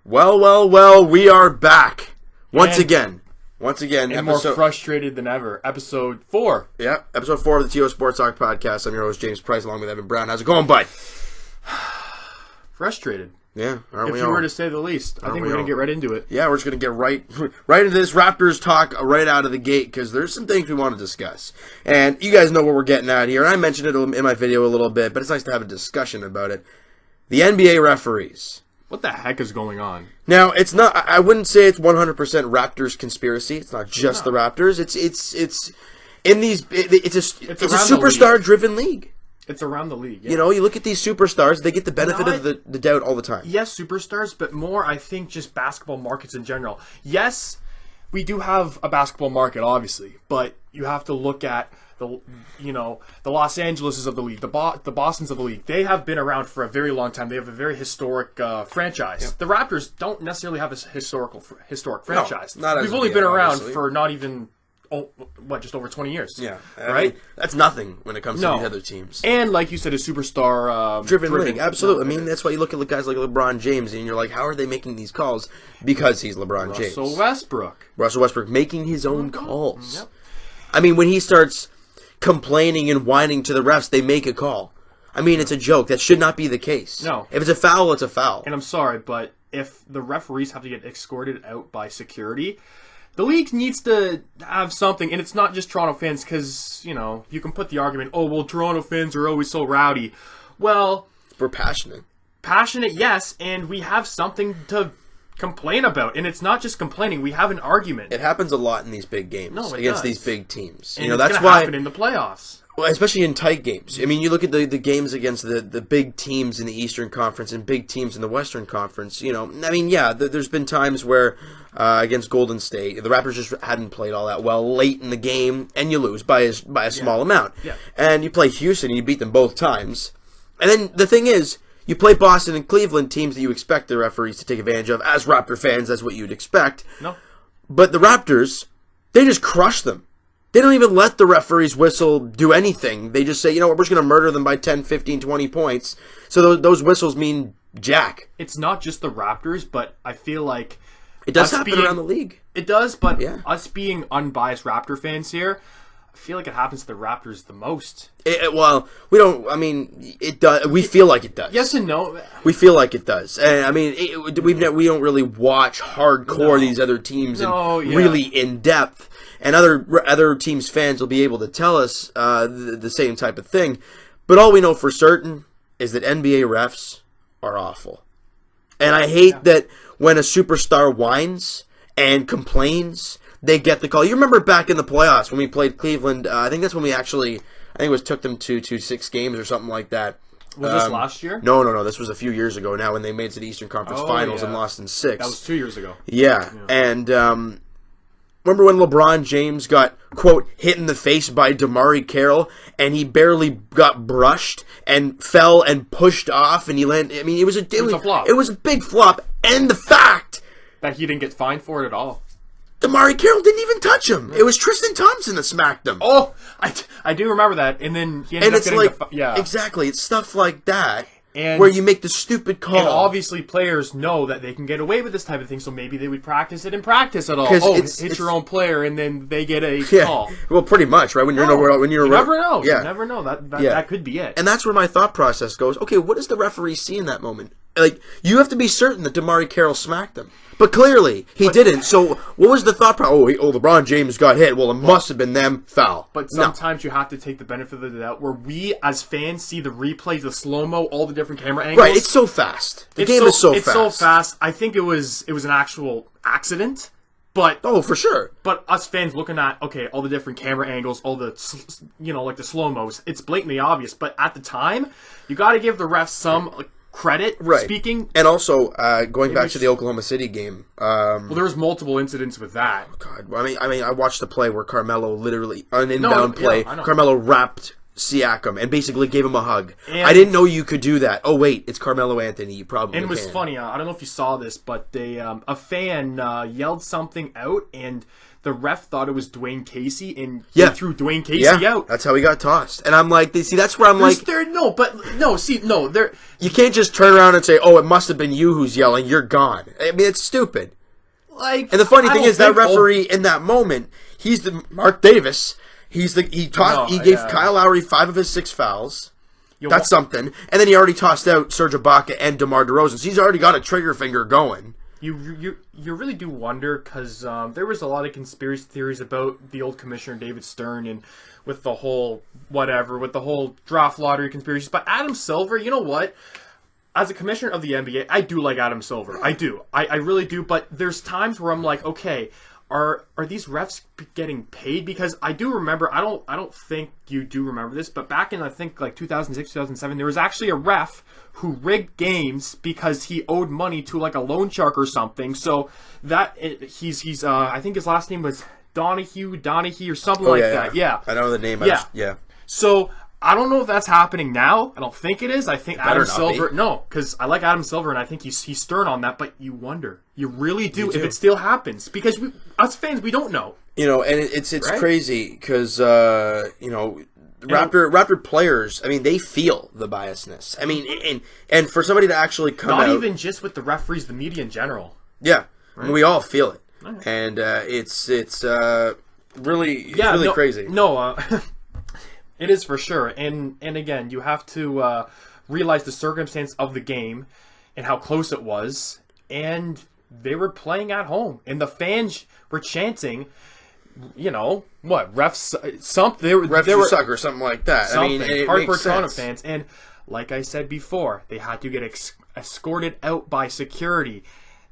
Well, we are back. Once again. And more frustrated than ever. Episode 4. Yeah, episode 4 of the TO SportsTalk podcast. I'm your host, James Price, along with Evan Brown. How's it going, bud? Frustrated. Yeah, aren't we all? If you were to say the least. I think we're going to get right into it. Yeah, we're just going to get right into this Raptors talk right out of the gate, because there's some things we want to discuss. And you guys know what we're getting at here. I mentioned it in my video a little bit, but it's nice to have a discussion about it. The NBA referees. What the heck is going on? Now, it's not. I wouldn't say it's 100% Raptors conspiracy. It's not just the Raptors. It's in these. It's a superstar-driven league. It's around the league. Yeah. You know, you look at these superstars; they get the benefit of the doubt all the time. Yes, superstars, but more, I think, just basketball markets in general. Yes, we do have a basketball market, obviously, but you have to look at the Los Angeleses of the league, the Bostons of the league. They have been around for a very long time. They have a very historic franchise. Yep. The Raptors don't necessarily have a historic franchise. No, not We've only been around for not even just over 20 years. Yeah, right. That's nothing when it comes to these other teams. And like you said, a superstar driven league. Absolutely. I mean, that's why you look at guys like LeBron James, and you're like, how are they making these calls? Because he's LeBron James. Russell Westbrook making his own calls. Yep. I mean, when he starts complaining and whining to the refs, they make a call. I mean, it's a joke. That should not be the case. No. If it's a foul, it's a foul. And I'm sorry, but if the referees have to get escorted out by security, the league needs to have something. And it's not just Toronto fans, because, you can put the argument, Toronto fans are always so rowdy. Well, we're passionate. Passionate, yes, and we have something to complain about, and it's not just complaining. We have an argument. It happens a lot in these big games against these big teams. And that's why happen in the playoffs. Well, especially in tight games. I mean, you look at the games against the big teams in the Eastern Conference and big teams in the Western Conference. There's been times where against Golden State, the Raptors just hadn't played all that well late in the game, and you lose by a small amount. Yeah. And you play Houston, and you beat them both times. And then the thing is, you play Boston and Cleveland, teams that you expect the referees to take advantage of. As Raptor fans, that's what you'd expect. No. But the Raptors, they just crush them. They don't even let the referees whistle do anything. They just say, we're just going to murder them by 10, 15, 20 points. So those whistles mean jack. It's not just the Raptors, but I feel like it does happen around the league. It does, but us being unbiased Raptor fans here, I feel like it happens to the Raptors the most. We don't. I mean, it does. We feel like it does. Yes and no. We feel like it does. And I mean, we don't really watch hardcore these other teams really in depth. And other teams' fans will be able to tell us the same type of thing. But all we know for certain is that NBA refs are awful. And I hate that when a superstar whines and complains, they get the call. You remember back in the playoffs when we played Cleveland? I think that's when took them to 6 games or something like that. Was this last year? No. This was a few years ago now when they made it to the Eastern Conference Finals and lost in 6. That was 2 years ago. Yeah. And remember when LeBron James got, quote, hit in the face by DeMarre Carroll, and he barely got brushed and fell and pushed off, and he landed. I mean, it was a flop. It was a big flop, and the fact that he didn't get fined for it at all. DeMarre Carroll didn't even touch him. It was Tristan Thompson that smacked him. Oh, I do remember that. And then he ended up getting exactly. It's stuff like that where you make the stupid call. And obviously players know that they can get away with this type of thing, so maybe they would practice it in practice at all. Hit your own player, and then they get a call. Well, pretty much, right? You never know. Yeah. You never know. That could be it. And that's where my thought process goes. Okay, what does the referee see in that moment? Like, you have to be certain that DeMarre Carroll smacked him. But clearly, he didn't. So, what was the thought process? LeBron James got hit. Well, it must have been them. Foul. But sometimes you have to take the benefit of the doubt, where we, as fans, see the replays, the slow-mo, all the different camera angles. Right, it's so fast. The game is so fast. It's so fast. I think it was an actual accident. But for sure. But us fans looking at, all the different camera angles, all the, like the slow-mos, it's blatantly obvious. But at the time, you got to give the refs some credit, speaking. And also, going back to the Oklahoma City game. There was multiple incidents with that. God, I mean, I watched the play where Carmelo literally, an inbound play, Carmelo wrapped Siakam and basically gave him a hug. And I didn't know you could do that. Oh wait, it's Carmelo Anthony. You probably And it was can. funny. I don't know if you saw this, but they a fan yelled something out, and the ref thought it was Dwayne Casey, and he threw Dwayne Casey out. That's how he got tossed. And I'm like, see, that's where I'm like, you can't just turn around and say, oh, it must have been you who's yelling. You're gone. I mean, it's stupid. Like, and the funny thing is that referee in that moment, he's the Mark Davis. He gave Kyle Lowry 5 of his 6 fouls. That's something. And then he already tossed out Serge Ibaka and DeMar DeRozan. So he's already got a trigger finger going. You really do wonder, because there was a lot of conspiracy theories about the old commissioner David Stern and with the whole draft lottery conspiracies. But Adam Silver, you know what? As a commissioner of the NBA, I do like Adam Silver. I do. I really do. But there's times where I'm like, okay, are these refs getting paid? Because I do remember, I don't think you do remember this, but back in, I think, like 2006, 2007, there was actually a ref who rigged games because he owed money to like a loan shark or something. So he's I think his last name was Donahue or something that. Yeah. I know the name. Yeah. So I don't know if that's happening now. I don't think it is. I think Adam Silver... No, because I like Adam Silver, and I think he's stern on that, but you wonder. You really do, if it still happens. Because us fans, we don't know. You know, and it's right? Crazy, because, Raptor players, I mean, they feel the biasness. I mean, and for somebody to actually come out... Not even just with the referees, the media in general. Yeah, right? I mean, we all feel it. Right. And it's really crazy. No, it is for sure, and again, you have to realize the circumstance of the game and how close it was, and they were playing at home, and the fans were chanting, you know, what, refs, something. Refs suck or something like that. Something. I mean, hardcore Toronto fans, and like I said before, they had to get escorted out by security.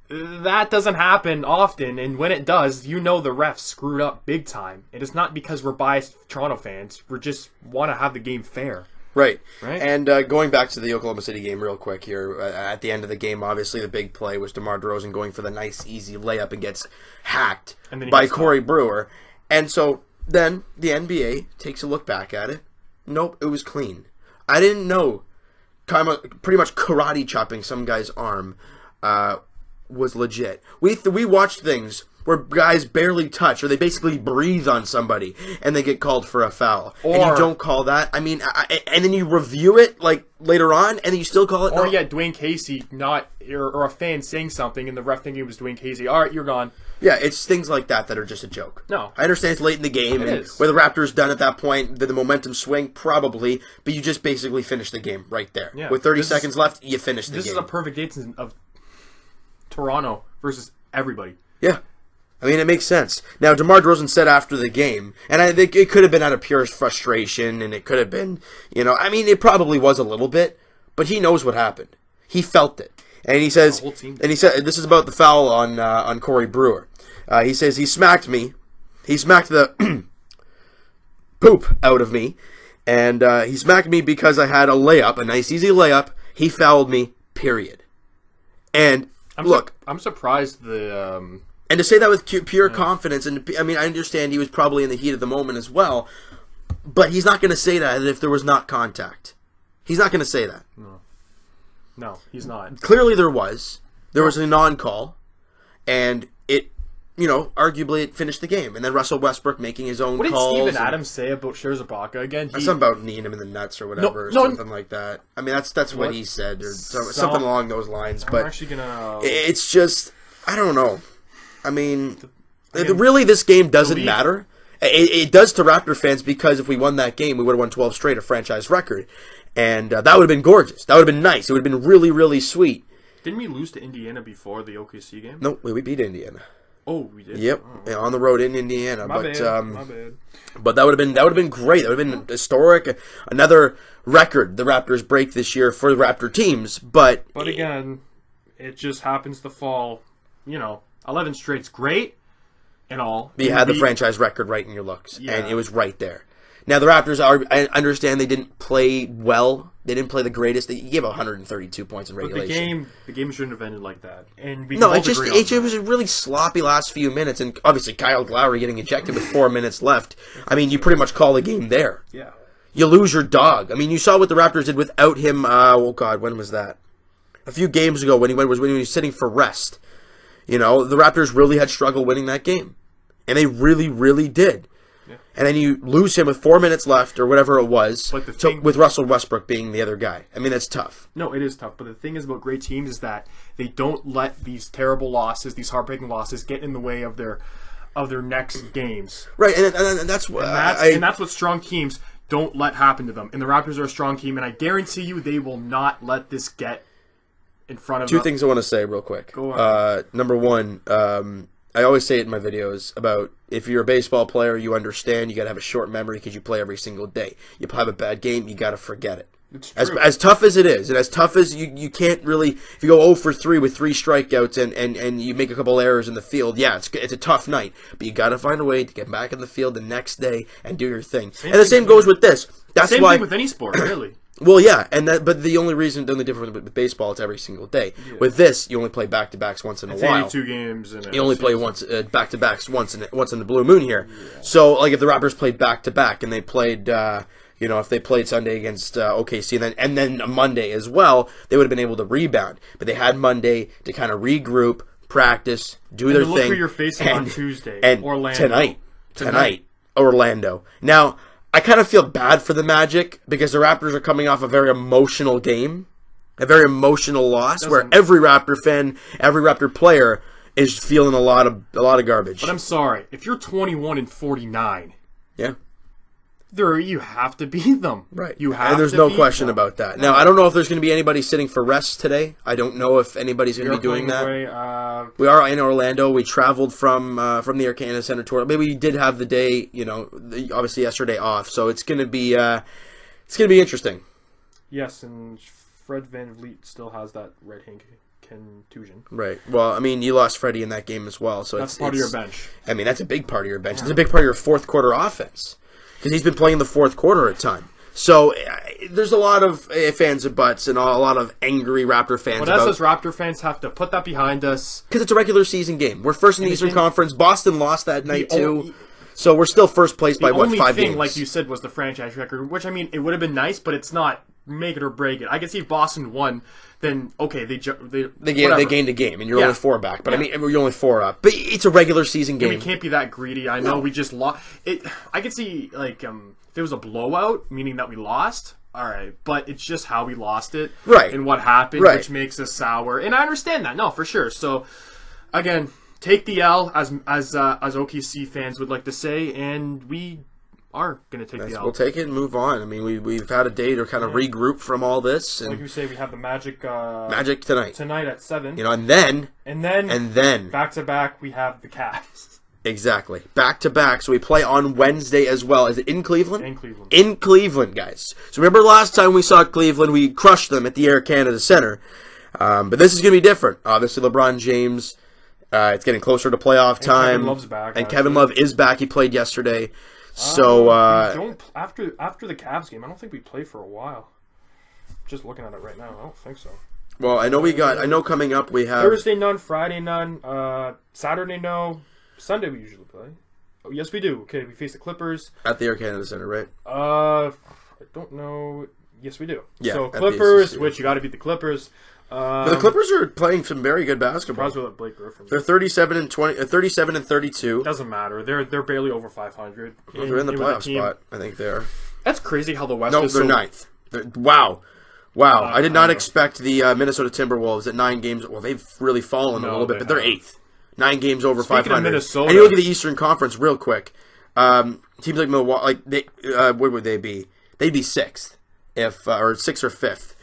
That doesn't happen often, and when it does, you know the refs screwed up big time. And it's not because we're biased Toronto fans. We just want to have the game fair. Right. And going back to the Oklahoma City game real quick here, at the end of the game, obviously the big play was DeMar DeRozan going for the nice, easy layup and gets hacked by Corey Brewer. And so then the NBA takes a look back at it. Nope, it was clean. I didn't know pretty much karate chopping some guy's arm was legit. We watched things where guys barely touch, or they basically breathe on somebody, and they get called for a foul. And you don't call that. I mean, and then you review it like later on, and then you still call it. Or Dwayne Casey or a fan saying something, and the ref thinking it was Dwayne Casey. All right, you're gone. Yeah, it's things like that are just a joke. No. I understand it's late in the game, and where the Raptors done at that point, the momentum swing, probably, but you just basically finish the game right there. Yeah. With 30 seconds left, you finish the game. This is a perfect instance of Toronto versus everybody. Yeah. I mean, it makes sense. Now, DeMar DeRozan said after the game, and I think it could have been out of pure frustration, and it could have been, I mean, it probably was a little bit, but he knows what happened. He felt it. And he says, this is about the foul on Corey Brewer. He says, he smacked me. He smacked the poop out of me, and he smacked me because I had a layup, a nice, easy layup. He fouled me, period. And I'm surprised and to say that with pure confidence, and I mean, I understand he was probably in the heat of the moment as well, but he's not going to say that if there was not contact. He's not going to say that. No, he's not. Clearly there was. There was a non-call, and it, arguably it finished the game. And then Russell Westbrook making his own calls. What did Steven Adams say about Serge Ibaka again? Something about kneeing him in the nuts or whatever, or something like that. I mean, that's what he said, or something along those lines. But I'm actually gonna... It's just, I don't know. I mean, really, this game doesn't matter. It does to Raptor fans, because if we won that game, we would have won 12 straight, a franchise record. And that would have been gorgeous. That would have been nice. It would have been really, really sweet. Didn't we lose to Indiana before the OKC game? No, we beat Indiana. Oh, we did? Yep, Oh. On the road in Indiana. My bad. But that would have been great. That would have been historic. Another record the Raptors break this year for the Raptor teams. But again, it just happens to fall, 11 straight's great and all. You had the franchise record right in your looks, and it was right there. Now, the Raptors I understand they didn't play well. They didn't play the greatest. They gave 132 points in regulation. But the game shouldn't have ended like that. And it was a really sloppy last few minutes, and obviously Kyle Lowry getting ejected with 4 minutes left. I mean, you pretty much call the game there. Yeah. you lose your dog. I mean, you saw what the Raptors did without him. Oh God, when was that? A few games ago when he was sitting for rest. You know, the Raptors really had struggled winning that game, and they really, really did. Yeah. And then you lose him with 4 minutes left or whatever it was, with Russell Westbrook being the other guy. I mean, that's tough. No, it is tough. But the thing is about great teams is that they don't let these terrible losses, these heartbreaking losses, get in the way of their next games. Right, and that's what and that's what strong teams don't let happen to them. And the Raptors are a strong team, and I guarantee you they will not let this get in front of them. Two things I want to say real quick. Go on. Number one, I always say it in my videos about if you're a baseball player, you understand you got to have a short memory because you play every single day. You have a bad game, you got to forget it. It's true. As tough as it is, and as tough as you can't really, if you go 0 for 3 with 3 strikeouts and you make a couple errors in the field, yeah, it's a tough night. But you got to find a way to get back in the field the next day and do your thing. And the same goes with this. That's same why thing with any sport, really. Well, yeah, but the only difference with baseball, it's every single day. Yeah. With this, you only play back-to-backs once in a while. 82 games. You only play once back-to-backs once in the blue moon here. Yeah. So, like, if the Raptors played back-to-back and they played, if they played Sunday against OKC and then a Monday as well, they would have been able to rebound. But they had Monday to kind of regroup, practice, do their thing. Look who you're facing on Tuesday. And Orlando. Tonight, Orlando. Now, I kind of feel bad for the Magic because the Raptors are coming off a very emotional game, a very emotional loss, where every Raptor fan, every Raptor player is feeling a lot of garbage. But I'm sorry, if you're 21-49, yeah, you have to beat them. Right. You have. And there's to no beat question them. about that. Now, I don't know if there's going to be anybody sitting for rest today. I don't know if anybody's going to be doing that. We are in Orlando. We traveled from the Air Canada Center tour. Maybe we did have the day, obviously yesterday off. So it's going to be interesting. Yes, and Fred VanVleet still has that red hand contusion. Right. Well, I mean, you lost Freddie in that game as well. So that's part of your bench. I mean, that's a big part of your bench. It's a big part of your fourth quarter offense. Because he's been playing in the fourth quarter a ton. So there's a lot of fans of butts and a lot of angry Raptor fans. But us as Raptor fans have to put that behind us. Because it's a regular season game. We're first in the Eastern Conference. Boston lost that night too. So we're still first place by, 5 games? The only thing, like you said, was the franchise record. Which, I mean, it would have been nice, but it's not make it or break it. I can see if Boston won, then, okay, they gained a game, and you're only 4 back. But, I mean, you're only 4 up. But it's a regular season game. We can't be that greedy. I know we just lost. I could see, like, if it was a blowout, meaning that we lost, all right. But it's just how we lost it. Right. And what happened, which makes us sour. And I understand that. No, for sure. So, again, take the L, as OKC fans would like to say, and we are going to take the L. We'll take it and move on. I mean, we've had a day to kind of regroup from all this. And like you say, we have the Magic tonight. Tonight at 7. And then back to back, we have the Cavs. Exactly. Back to back. So we play on Wednesday as well. Is it in Cleveland? In Cleveland. In Cleveland, guys. So remember last time we saw Cleveland, we crushed them at the Air Canada Center. But this is going to be different. Obviously, LeBron James. It's getting closer to playoff time. Kevin Love's back. And Kevin Love is back. He played yesterday. So after the Cavs game, I don't think we play for a while. Just looking at it right now, I don't think so. Well, I know coming up we have Thursday none, Friday none, Saturday no, Sunday we usually play. Oh yes, we do. Okay, we face the Clippers at the Air Canada Center, right? I don't know. Yes, we do. Yeah, so Clippers, which you got to beat the Clippers. But the Clippers are playing some very good basketball. Blake Griffin. They're 37 and 32. Doesn't matter. They're barely over 500. Well, they're in the playoff spot. I think they are. That's crazy how the West. No, they're ninth. Wow. I did not expect the Minnesota Timberwolves at 9 games. Well, they've really fallen a little bit, but they're 8th. 9 games over 500. Of Minnesota, and you look at the Eastern Conference real quick. Teams like Milwaukee, where would they be? They'd be 6th, or 6th or 5th.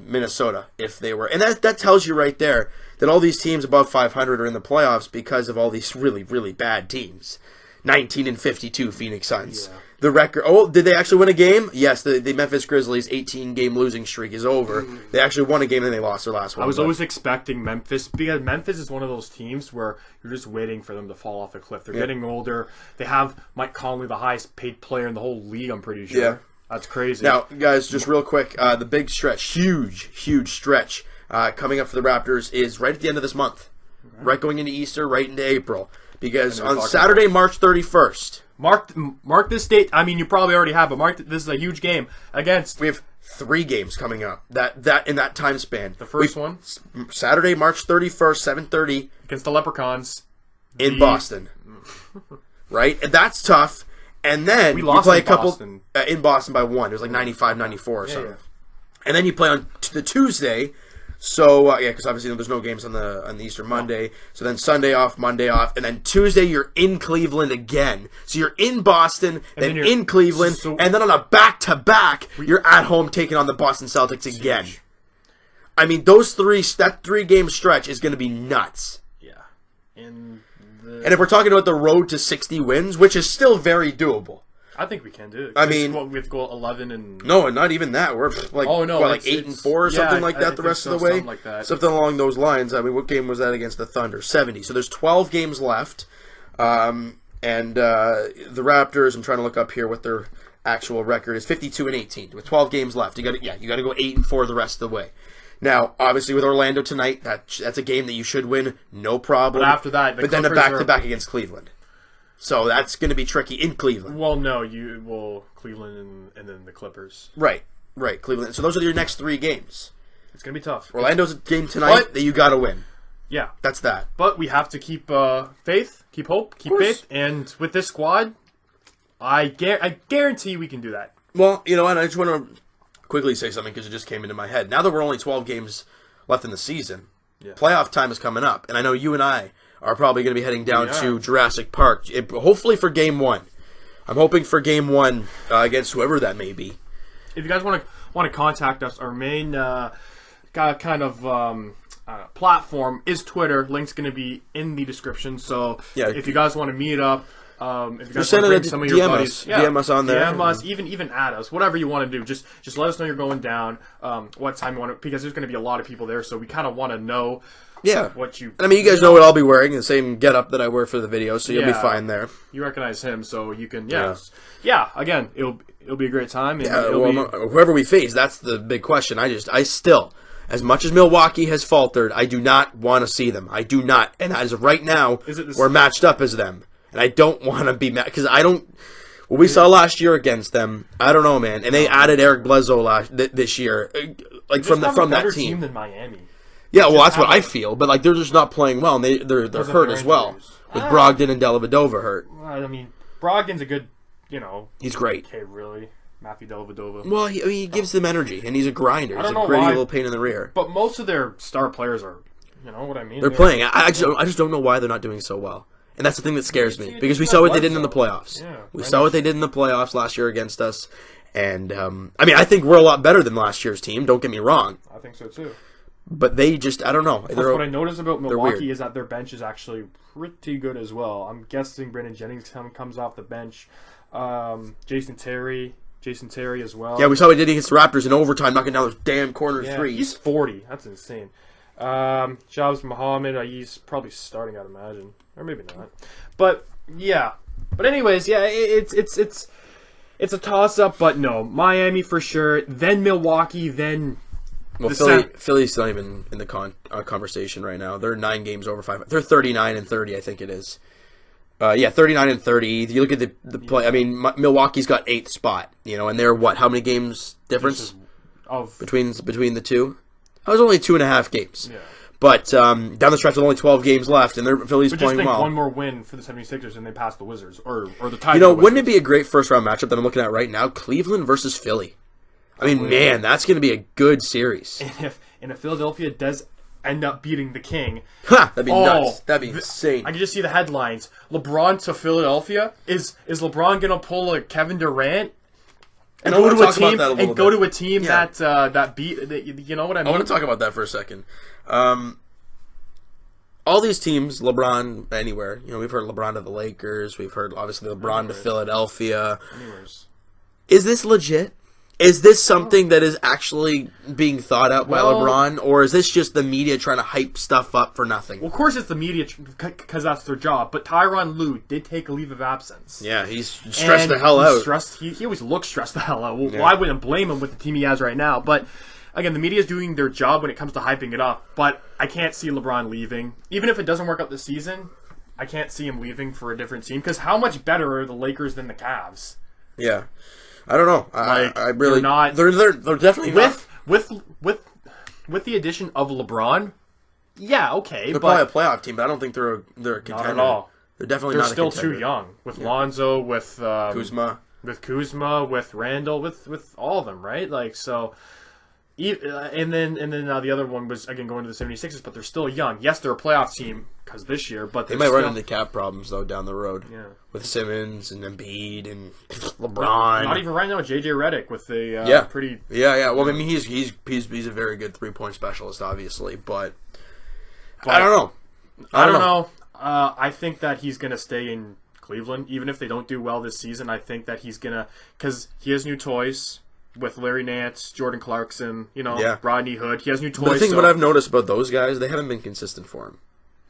Minnesota, if they were, and that tells you right there that all these teams above 500 are in the playoffs because of all these really, really bad teams. 19-52 Phoenix Suns. Yeah. The record. Oh, did they actually win a game? Yes, the Memphis Grizzlies 18-game losing streak is over. They actually won a game and they lost their last one. I was always expecting Memphis, because Memphis is one of those teams where you're just waiting for them to fall off the cliff. They're getting older. They have Mike Conley, the highest paid player in the whole league, I'm pretty sure. Yeah. That's crazy. Now, guys, just real quick, the big stretch, huge stretch coming up for the Raptors is right at the end of this month. Okay. Right going into Easter, right into April. Because on Saturday, March 31st. Mark this date. I mean, you probably already have, but this is a huge game against. We have 3 games coming up that in that time span. The first one? Saturday, March 31st, 7:30. Against the Leprechauns. In Boston. Right? And that's tough. And then we lost play in Boston. In Boston by 1. It was like 95-94 or something. Yeah. And then you play on the Tuesday. So, because obviously there's no games on the Easter Monday. So then Sunday off, Monday off. And then Tuesday you're in Cleveland again. So you're in Boston, then in Cleveland. And then on a back-to-back, you're at home taking on the Boston Celtics again. Huge. I mean, that 3-game stretch is going to be nuts. Yeah. And if we're talking about the road to 60 wins, which is still very doable. I think we can do it. I mean, we have to go 11 and... No, not even that. We're like, 8-4 or something like that the rest of the way? Something like that. Something along those lines. I mean, what game was that against the Thunder? 70. So there's 12 games left. And the Raptors, I'm trying to look up here what their actual record is, 52-18. With 12 games left. You got to go 8-4 the rest of the way. Now, obviously, with Orlando tonight, that's a game that you should win, no problem. But after that, then a back-to-back against Cleveland. So that's going to be tricky in Cleveland. Well, no, Cleveland and then the Clippers. Right, Cleveland. So those are your next 3 games. It's going to be tough. Orlando's a game tonight that you got to win. Yeah. That's that. But we have to keep faith, keep hope, keep faith. And with this squad, I guarantee we can do that. Well, you know what? I just want to quickly say something because it just came into my head. Now that we're only 12 games left in the season, playoff time is coming up. And I know you and I are probably going to be heading down to Jurassic Park, hopefully for Game 1. I'm hoping for Game 1 against whoever that may be. If you guys want to contact us, our main platform is Twitter. Link's going to be in the description. So if you guys want to meet up, if you guys want to bring some of your buddies, DM us on there. DM us, even add us, whatever you want to do. Just let us know you're going down, what time you want to, because there's going to be a lot of people there. So we kind of want to know. Yeah. What you? I mean, you guys know what I'll be wearing, the same getup that I wear for the video, so you'll be fine there. You recognize him, so you can. Again, it'll be a great time. And whoever we face, that's the big question. I still, as much as Milwaukee has faltered, I do not want to see them. I do not, and as of right now, we're matched up as them, and I don't want to be because I don't. What we saw last year against them, I don't know, man. And they added Eric Bledsoe this year, like from that team than Miami. Yeah, well, that's what I feel. But like, they're just not playing well, and they're hurt as well. With Brogdon and Dellavedova hurt. I mean, Brogdon's a good, he's great. Okay, really, Matthew Dellavedova. Well, he gives them energy, and he's a grinder. He's a gritty little pain in the rear. But most of their star players are, you know what I mean. They're playing. I just don't know why they're not doing so well. And that's the thing that scares me, because we saw what they did in the playoffs. Yeah, we saw what they did in the playoffs last year against us. And, I mean, I think we're a lot better than last year's team. Don't get me wrong. I think so, too. But they just, I don't know. What I noticed about Milwaukee is that their bench is actually pretty good as well. I'm guessing Brandon Jennings comes off the bench. Jason Terry as well. Yeah, we saw what he did against the Raptors in overtime, knocking down those damn corner threes. He's 40. That's insane. Jabs Muhammad, he's probably starting, I'd imagine. Or maybe not. But, yeah. But anyways, yeah, it's a toss-up, but no. Miami for sure, then Milwaukee, then... Well, Philly's not even in the conversation right now. They're 9 games over 500. They're 39-30, I think it is. 39-30. You look at the play. I mean, Milwaukee's got 8th spot. And they're what? How many games difference between the two? That was only 2.5 games. Yeah. But down the stretch, with only 12 games left, and Philly's playing well. One more win for the 76ers, and they pass the Wizards, or the Tigers. Wouldn't it be a great first round matchup that I'm looking at right now? Cleveland versus Philly. I mean, man, that's going to be a good series. And if Philadelphia does end up beating the King... That'd be nuts. That'd be insane. I can just see the headlines. LeBron to Philadelphia? Is LeBron going to pull a Kevin Durant and go to a team that beat... You know what I mean? I want to talk about that for a second. All these teams, LeBron anywhere. We've heard LeBron to the Lakers. We've heard, obviously, LeBron to Philadelphia. Is this legit? Is this something that is actually being thought out by LeBron, or is this just the media trying to hype stuff up for nothing? Well, of course it's the media, because that's their job. But Tyronn Lue did take a leave of absence. Yeah, he's stressed the hell out. He always looks stressed the hell out. Well, I wouldn't blame him with the team he has right now. But, again, the media is doing their job when it comes to hyping it up. But I can't see LeBron leaving. Even if it doesn't work out this season, I can't see him leaving for a different team because how much better are the Lakers than the Cavs? Yeah, I don't know. I really not. They're definitely not. With the addition of LeBron. Yeah, okay, They're probably a playoff team, but I don't think they're a contender. Not at all. They're definitely They're not. Still a contender. too young with Lonzo, with Kuzma, with Randall, with all of them, right? Like so. And then the other one was again going to the 76ers, but they're still young. Yes, they're a playoff team because this year, but they might run into cap problems though down the road. Yeah, with Simmons and Embiid and LeBron. Not even right now. JJ Redick with the pretty. Yeah. Well, I mean, he's a very good 3-point specialist, obviously, but I don't know. I don't know. I think that he's gonna stay in Cleveland, even if they don't do well this season. I think that he's gonna because he has new toys. With Larry Nance, Jordan Clarkson, Rodney Hood, he has new toys. But the thing, what I've noticed about those guys, they haven't been consistent for him.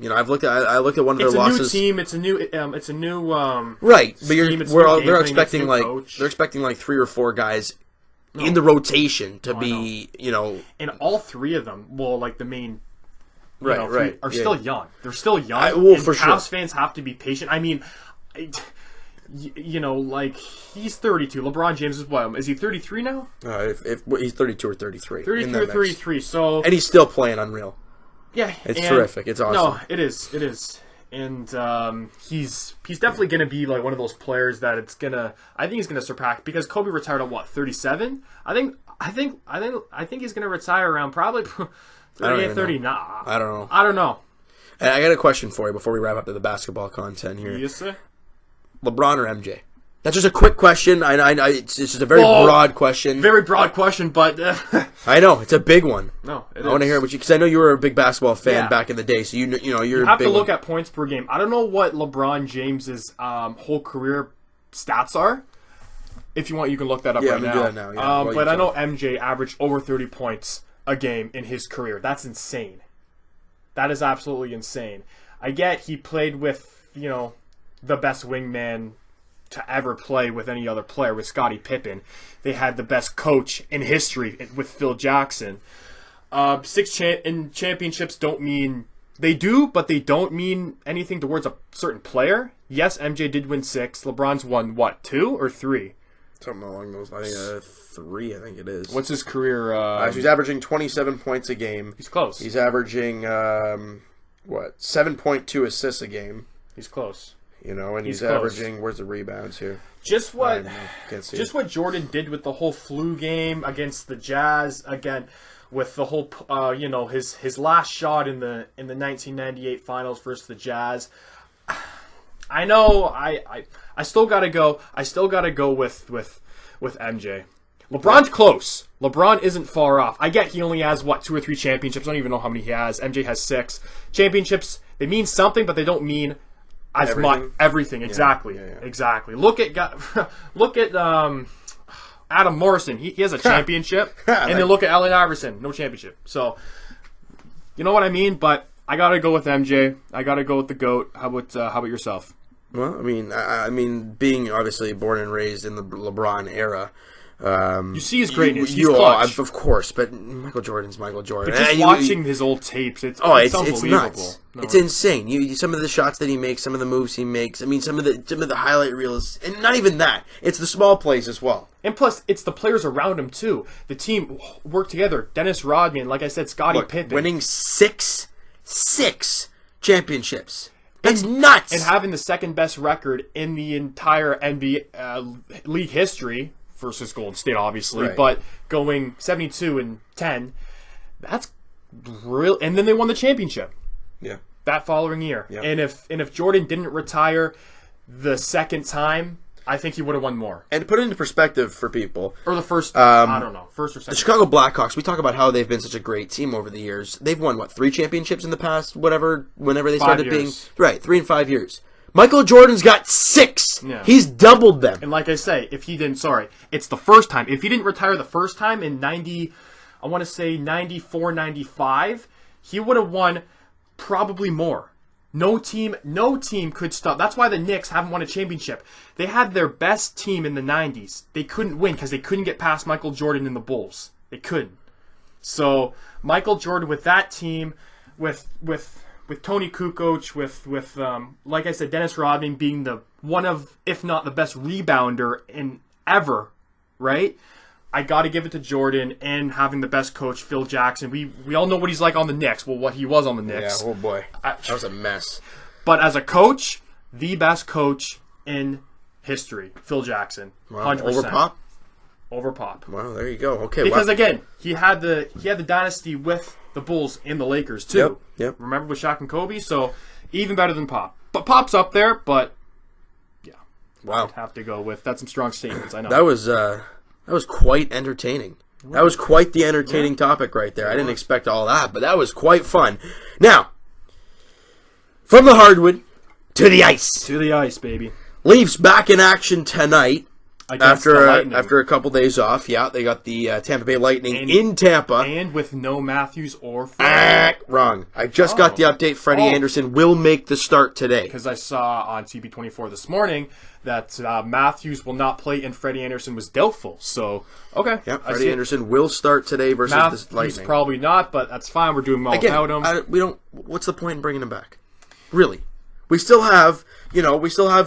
I looked at one of their losses. It's a new team. It's a new right. But they're expecting like 3 or 4 guys in the rotation to be, and all 3 of them, like the main, right, are still young. They're still young. And for Cavs sure. fans have to be patient. I mean. Like he's 32. LeBron James is what? Is he 33 now? If he's 32 or 33. 33 or 33. So and he's still playing unreal. Yeah, it's terrific. It's awesome. No, it is. It is. And he's definitely going to be like one of those players that I think he's going to surpass because Kobe retired at what 37. I think he's going to retire around probably 38, 30. Nah, I don't know. I don't know. I got a question for you before we wrap up to the basketball content here. Yes, sir. LeBron or MJ? That's just a quick question. It's just a very broad question. Very broad question, but I know it's a big one. No, I want to hear what you because I know you were a big basketball fan back in the day. So you have to look at points per game. I don't know what LeBron James's whole career stats are. If you want, you can look that up right now. Do that now. Yeah. But I know MJ averaged over 30 points a game in his career. That's insane. That is absolutely insane. I get he played with the best wingman to ever play with any other player with Scottie Pippen. They had the best coach in history with Phil Jackson. 6 championships don't mean they do, but they don't mean anything towards a certain player. Yes, MJ did win 6. LeBron's won what, 2 or 3? Something along those. I think 3. I think it is. What's his career? He's averaging 27 points a game. He's close. He's averaging 7.2 assists a game. He's close. And he's averaging. Where's the rebounds here? Just what Jordan did with the whole flu game against the Jazz again, with the whole his last shot in the 1998 finals versus the Jazz. I know I still gotta go. I still gotta go with MJ. LeBron's close. LeBron isn't far off. I get he only has 2 or 3 championships. I don't even know how many he has. MJ has 6 championships. They mean something, but they don't mean as much. Everything. Exactly. Yeah. Exactly. Look at Adam Morrison. He has a championship, and then look at Allen Iverson. No championship. So you know what I mean. But I gotta go with MJ. I gotta go with the GOAT. How about yourself? Well, I mean, being obviously born and raised in the LeBron era. You see his greatness. He's clutch. Of course, but Michael Jordan's Michael Jordan. But just watching his old tapes, it's unbelievable. Nuts. No. It's insane. Some of the shots that he makes, some of the moves he makes. I mean, some of the highlight reels, and not even that. It's the small plays as well. And plus, it's the players around him too. The team worked together. Dennis Rodman, like I said, Scottie Pippen, winning six championships. It's nuts. And having the second best record in the entire NBA league history. Versus Golden State, obviously, right. But going 72-10, that's real. And then they won the championship. Yeah. That following year. Yeah. And if Jordan didn't retire the second time, I think he would have won more. And to put it into perspective for people, or the first, I don't know, first or second. The Chicago Blackhawks. We talk about how they've been such a great team over the years. They've won 3 championships in the past, whenever they started being 3 and 5 years. Michael Jordan's got 6. Yeah. He's doubled them. And like I say, it's the first time. If he didn't retire the first time in 94, 95, he would have won probably more. No team could stop. That's why the Knicks haven't won a championship. They had their best team in the 90s. They couldn't win because they couldn't get past Michael Jordan and the Bulls. They couldn't. So Michael Jordan with that team, with with Tony Kukoc, with like I said, Dennis Rodman being the one of, if not the best rebounder in ever, right? I got to give it to Jordan and having the best coach, Phil Jackson. We all know what he's like on the Knicks. Well, what he was on the Knicks. Yeah, oh boy. That was a mess. But as a coach, the best coach in history, Phil Jackson. Wow. 100%. Over Pop? Over Pop. Wow, there you go. Okay. Because again, he had the dynasty with the Bulls and the Lakers too. Yep. Remember with Shaq and Kobe? So even better than Pop. But Pop's up there, but yeah. Wow. I'd have to go with that's some strong statements, I know. That was quite entertaining. That was quite the entertaining topic right there. I didn't expect all that, but that was quite fun. Now, from the hardwood to the ice. To the ice, baby. Leafs back in action tonight. After a couple days off. Yeah, they got the Tampa Bay Lightning in Tampa. And with no Matthews or Freddie. Wrong. I just got the update. Freddie Anderson will make the start today. Because I saw on CB24 this morning that Matthews will not play and Freddie Anderson was doubtful. So, okay. Yep, Freddie Anderson will start today versus the Lightning. He's probably not, but that's fine. We're doing well without him. What's the point in bringing him back? Really? We still have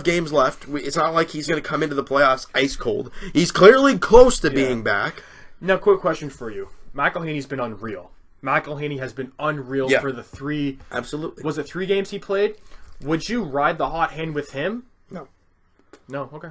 games left. It's not like he's going to come into the playoffs ice cold. He's clearly close to being back. Now, quick question for you. McElhaney's been unreal. McElhaney has been unreal for the 3. Absolutely. Was it 3 games he played? Would you ride the hot hand with him? No. No? Okay.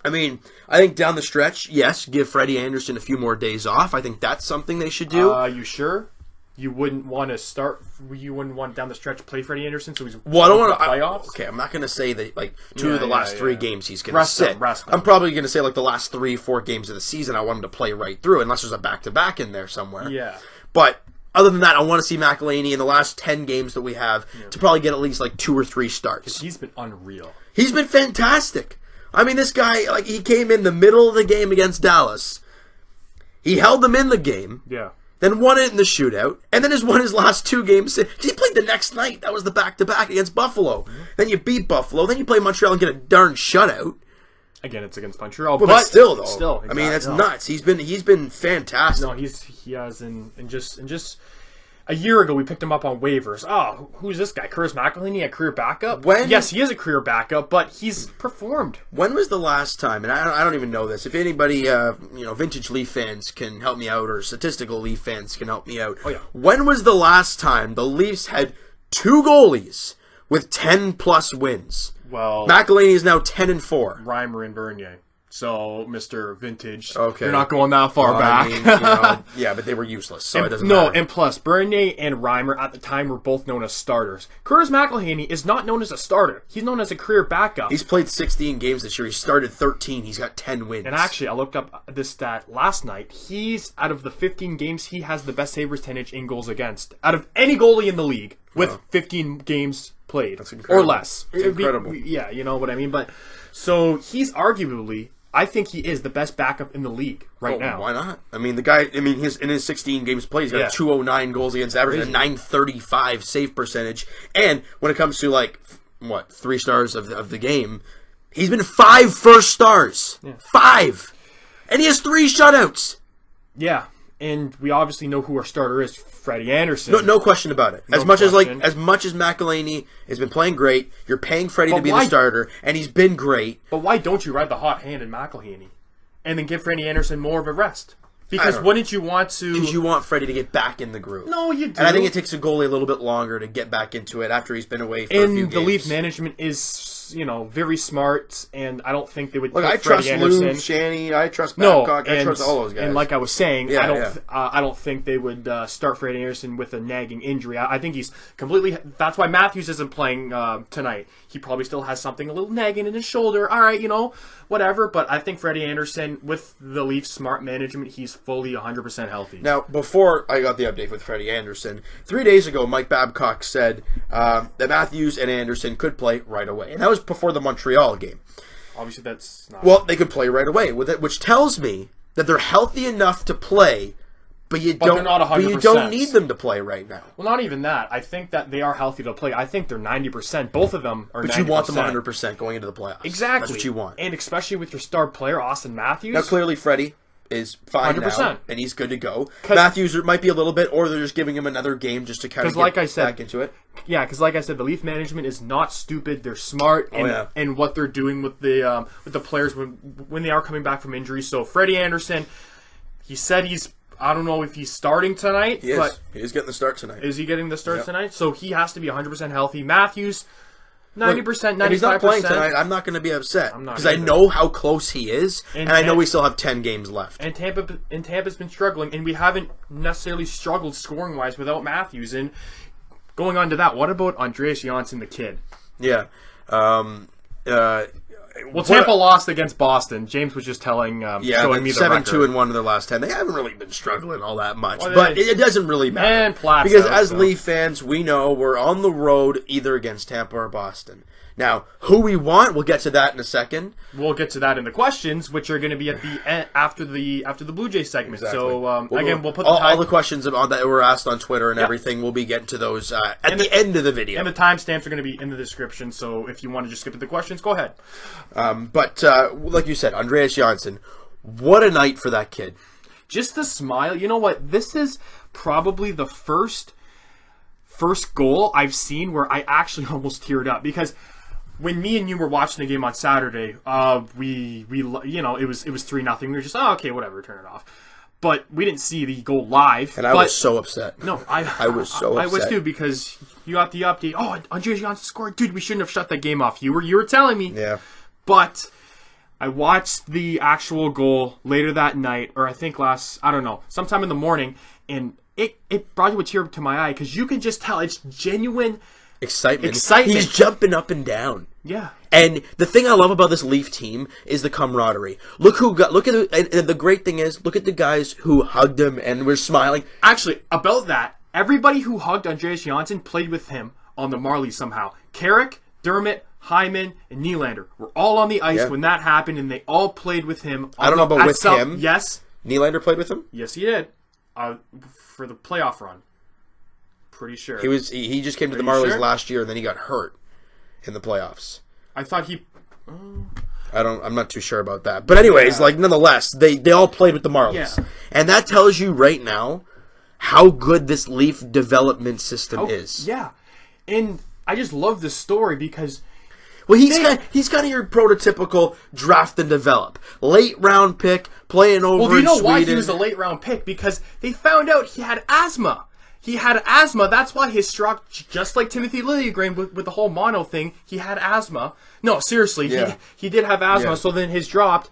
I mean, I think down the stretch, yes, give Freddie Anderson a few more days off. I think that's something they should do. You sure? You wouldn't want to start. You wouldn't want down the stretch play Freddie Anderson, so he's I don't want to playoffs. Okay, I'm not going to say that like two of the last 3 games he's going to sit. Rest I'm probably going to say like the last 3-4 games of the season I want him to play right through, unless there's a back-to-back in there somewhere. Yeah. But other than that, I want to see McElhaney in the last 10 games that we have to probably get at least like 2 or 3 starts. He's been unreal. He's been fantastic. I mean, this guy, like, he came in the middle of the game against Dallas. He held them in the game. Yeah. Then won it in the shootout, and then has won his last 2 games. He played the next night. That was the back-to-back against Buffalo. Mm-hmm. Then you beat Buffalo. Then you play Montreal and get a darn shutout. Again, it's against Montreal, but still, though. Exactly. I mean, that's nuts. He's been fantastic. No, he has, and just a year ago we picked him up on waivers. Oh, who's this guy? Curtis McElhaney, a career backup? Yes, he is a career backup, but he's performed. When was the last time? And I don't even know this. If anybody, vintage Leaf fans can help me out, or statistical Leaf fans can help me out. Oh yeah. When was the last time the Leafs had 2 goalies with 10+ wins? Well, McElhaney is now 10-4. Reimer and Bernier. So, Mr. Vintage, okay. You're not going that far back. I mean, yeah, but they were useless, so it doesn't matter. No, and plus, Bernier and Reimer at the time were both known as starters. Curtis McElhaney is not known as a starter. He's known as a career backup. He's played 16 games this year. He started 13. He's got 10 wins. And actually, I looked up this stat last night. He's, out of the 15 games, he has the best save percentage in goals against. Out of any goalie in the league with 15 games played. That's incredible. Or less. It's incredible. Yeah, you know what I mean? But so, he's arguably... I think he is the best backup in the league right now. Why not? I mean, the guy. I mean, in his 16 games played, he's got a 209 goals against average, and a 935 save percentage. And when it comes to 3 stars of the game, he's been 5 first stars. Yeah. 5, and he has 3 shutouts. Yeah, and we obviously know who our starter is, Freddie Anderson. No question about it. As much as McElhaney has been playing great, you're paying Freddie to be the starter, and he's been great. But why don't you ride the hot hand in McElhaney, and then give Freddie Anderson more of a rest? Because wouldn't you want to... Because you want Freddie to get back in the groove. No, you do. And I think it takes a goalie a little bit longer to get back into it after he's been away for a few games. And the Leaf management is, very smart, and I don't think they would put Freddie Anderson... I trust Lou, Shanny, I trust Babcock, I trust all those guys. And like I was saying, I don't think they would start Freddie Anderson with a nagging injury. I think he's completely... That's why Matthews isn't playing tonight. He probably still has something a little nagging in his shoulder. All right, whatever. But I think Freddie Anderson, with the Leafs' smart management, he's fully 100% healthy. Now, before I got the update with Freddie Anderson, 3 days ago, Mike Babcock said that Matthews and Anderson could play right away. And that was before the Montreal game. Obviously, that's not... Well, they could play right away, with it, which tells me that they're healthy enough to play, but you don't need them to play right now. Well, not even that. I think that they are healthy to play. I think they're 90%. Both of them are 90%. But you want them 100% going into the playoffs. Exactly. That's what you want. And especially with your star player, Austin Matthews. Now, clearly, Freddie is fine 100%. Now, and he's good to go. Matthews might be a little bit, or they're just giving him another game just to kind of get back into it. because like I said, the Leaf management is not stupid. They're smart and what they're doing with the players when they are coming back from injury. So Freddie Anderson, he said I don't know if he's starting tonight. He is getting the start tonight. Is he getting the start tonight? So he has to be 100% healthy. Matthews, 90%, 95%. If he's not playing tonight, I'm not going to be upset because I know how close he is, and I know we still have 10 games left. And Tampa's been struggling, and we haven't necessarily struggled scoring-wise without Matthews. And going on to that, what about Andreas Janssen, the kid? Yeah. Tampa lost against Boston. James was just showing me the 7-2-1 in their last 10. They haven't really been struggling all that much, but it doesn't really matter. And Platts because as Leaf fans, we know we're on the road either against Tampa or Boston. Now, who we want, we'll get to that in a second. We'll get to that in the questions, which are going to be at the end, after the Blue Jays segment. Exactly. So we'll put all the questions on that were asked on Twitter and everything. We'll be getting to those at the end of the video. And the timestamps are going to be in the description. So if you want to just skip to the questions, go ahead. But like you said, Andreas Janssen, what a night for that kid. Just the smile. You know what? This is probably the first goal I've seen where I actually almost teared up because when me and you were watching the game on Saturday, we it was 3-0. We were just okay, whatever, turn it off. But we didn't see the goal live. And I was so upset. No, I was so upset. I was too because you got the update. Oh, Andreas Janssen scored, dude. We shouldn't have shut that game off. You were telling me. Yeah. But I watched the actual goal later that night, or I think sometime in the morning, and it brought a tear to my eye because you can just tell it's genuine. Excitement. He's jumping up and down. Yeah. And the thing I love about this Leaf team is the camaraderie. And the great thing is, look at the guys who hugged him and were smiling. Actually, about that, everybody who hugged Andreas Janssen played with him on the Marlies somehow. Carrick, Dermott, Hyman, and Nylander were all on the ice when that happened, and they all played with him. I don't know about with him. Yes. Nylander played with him? Yes, he did. For the playoff run. Pretty sure. He just came to the Marlies last year and then he got hurt in the playoffs. I thought he I'm not too sure about that. But anyways, nonetheless, they all played with the Marlies. Yeah. And that tells you right now how good this Leaf development system is. Yeah. And I just love this story because he's kind of your prototypical draft and develop. Late round pick, playing over in Sweden. Well, do you know why he was a late round pick? Because they found out he had asthma. He had asthma. That's why his struck, just like Timothy Liljegren with the whole mono thing, he had asthma. No, seriously, he did have asthma. Yeah. So then his dropped.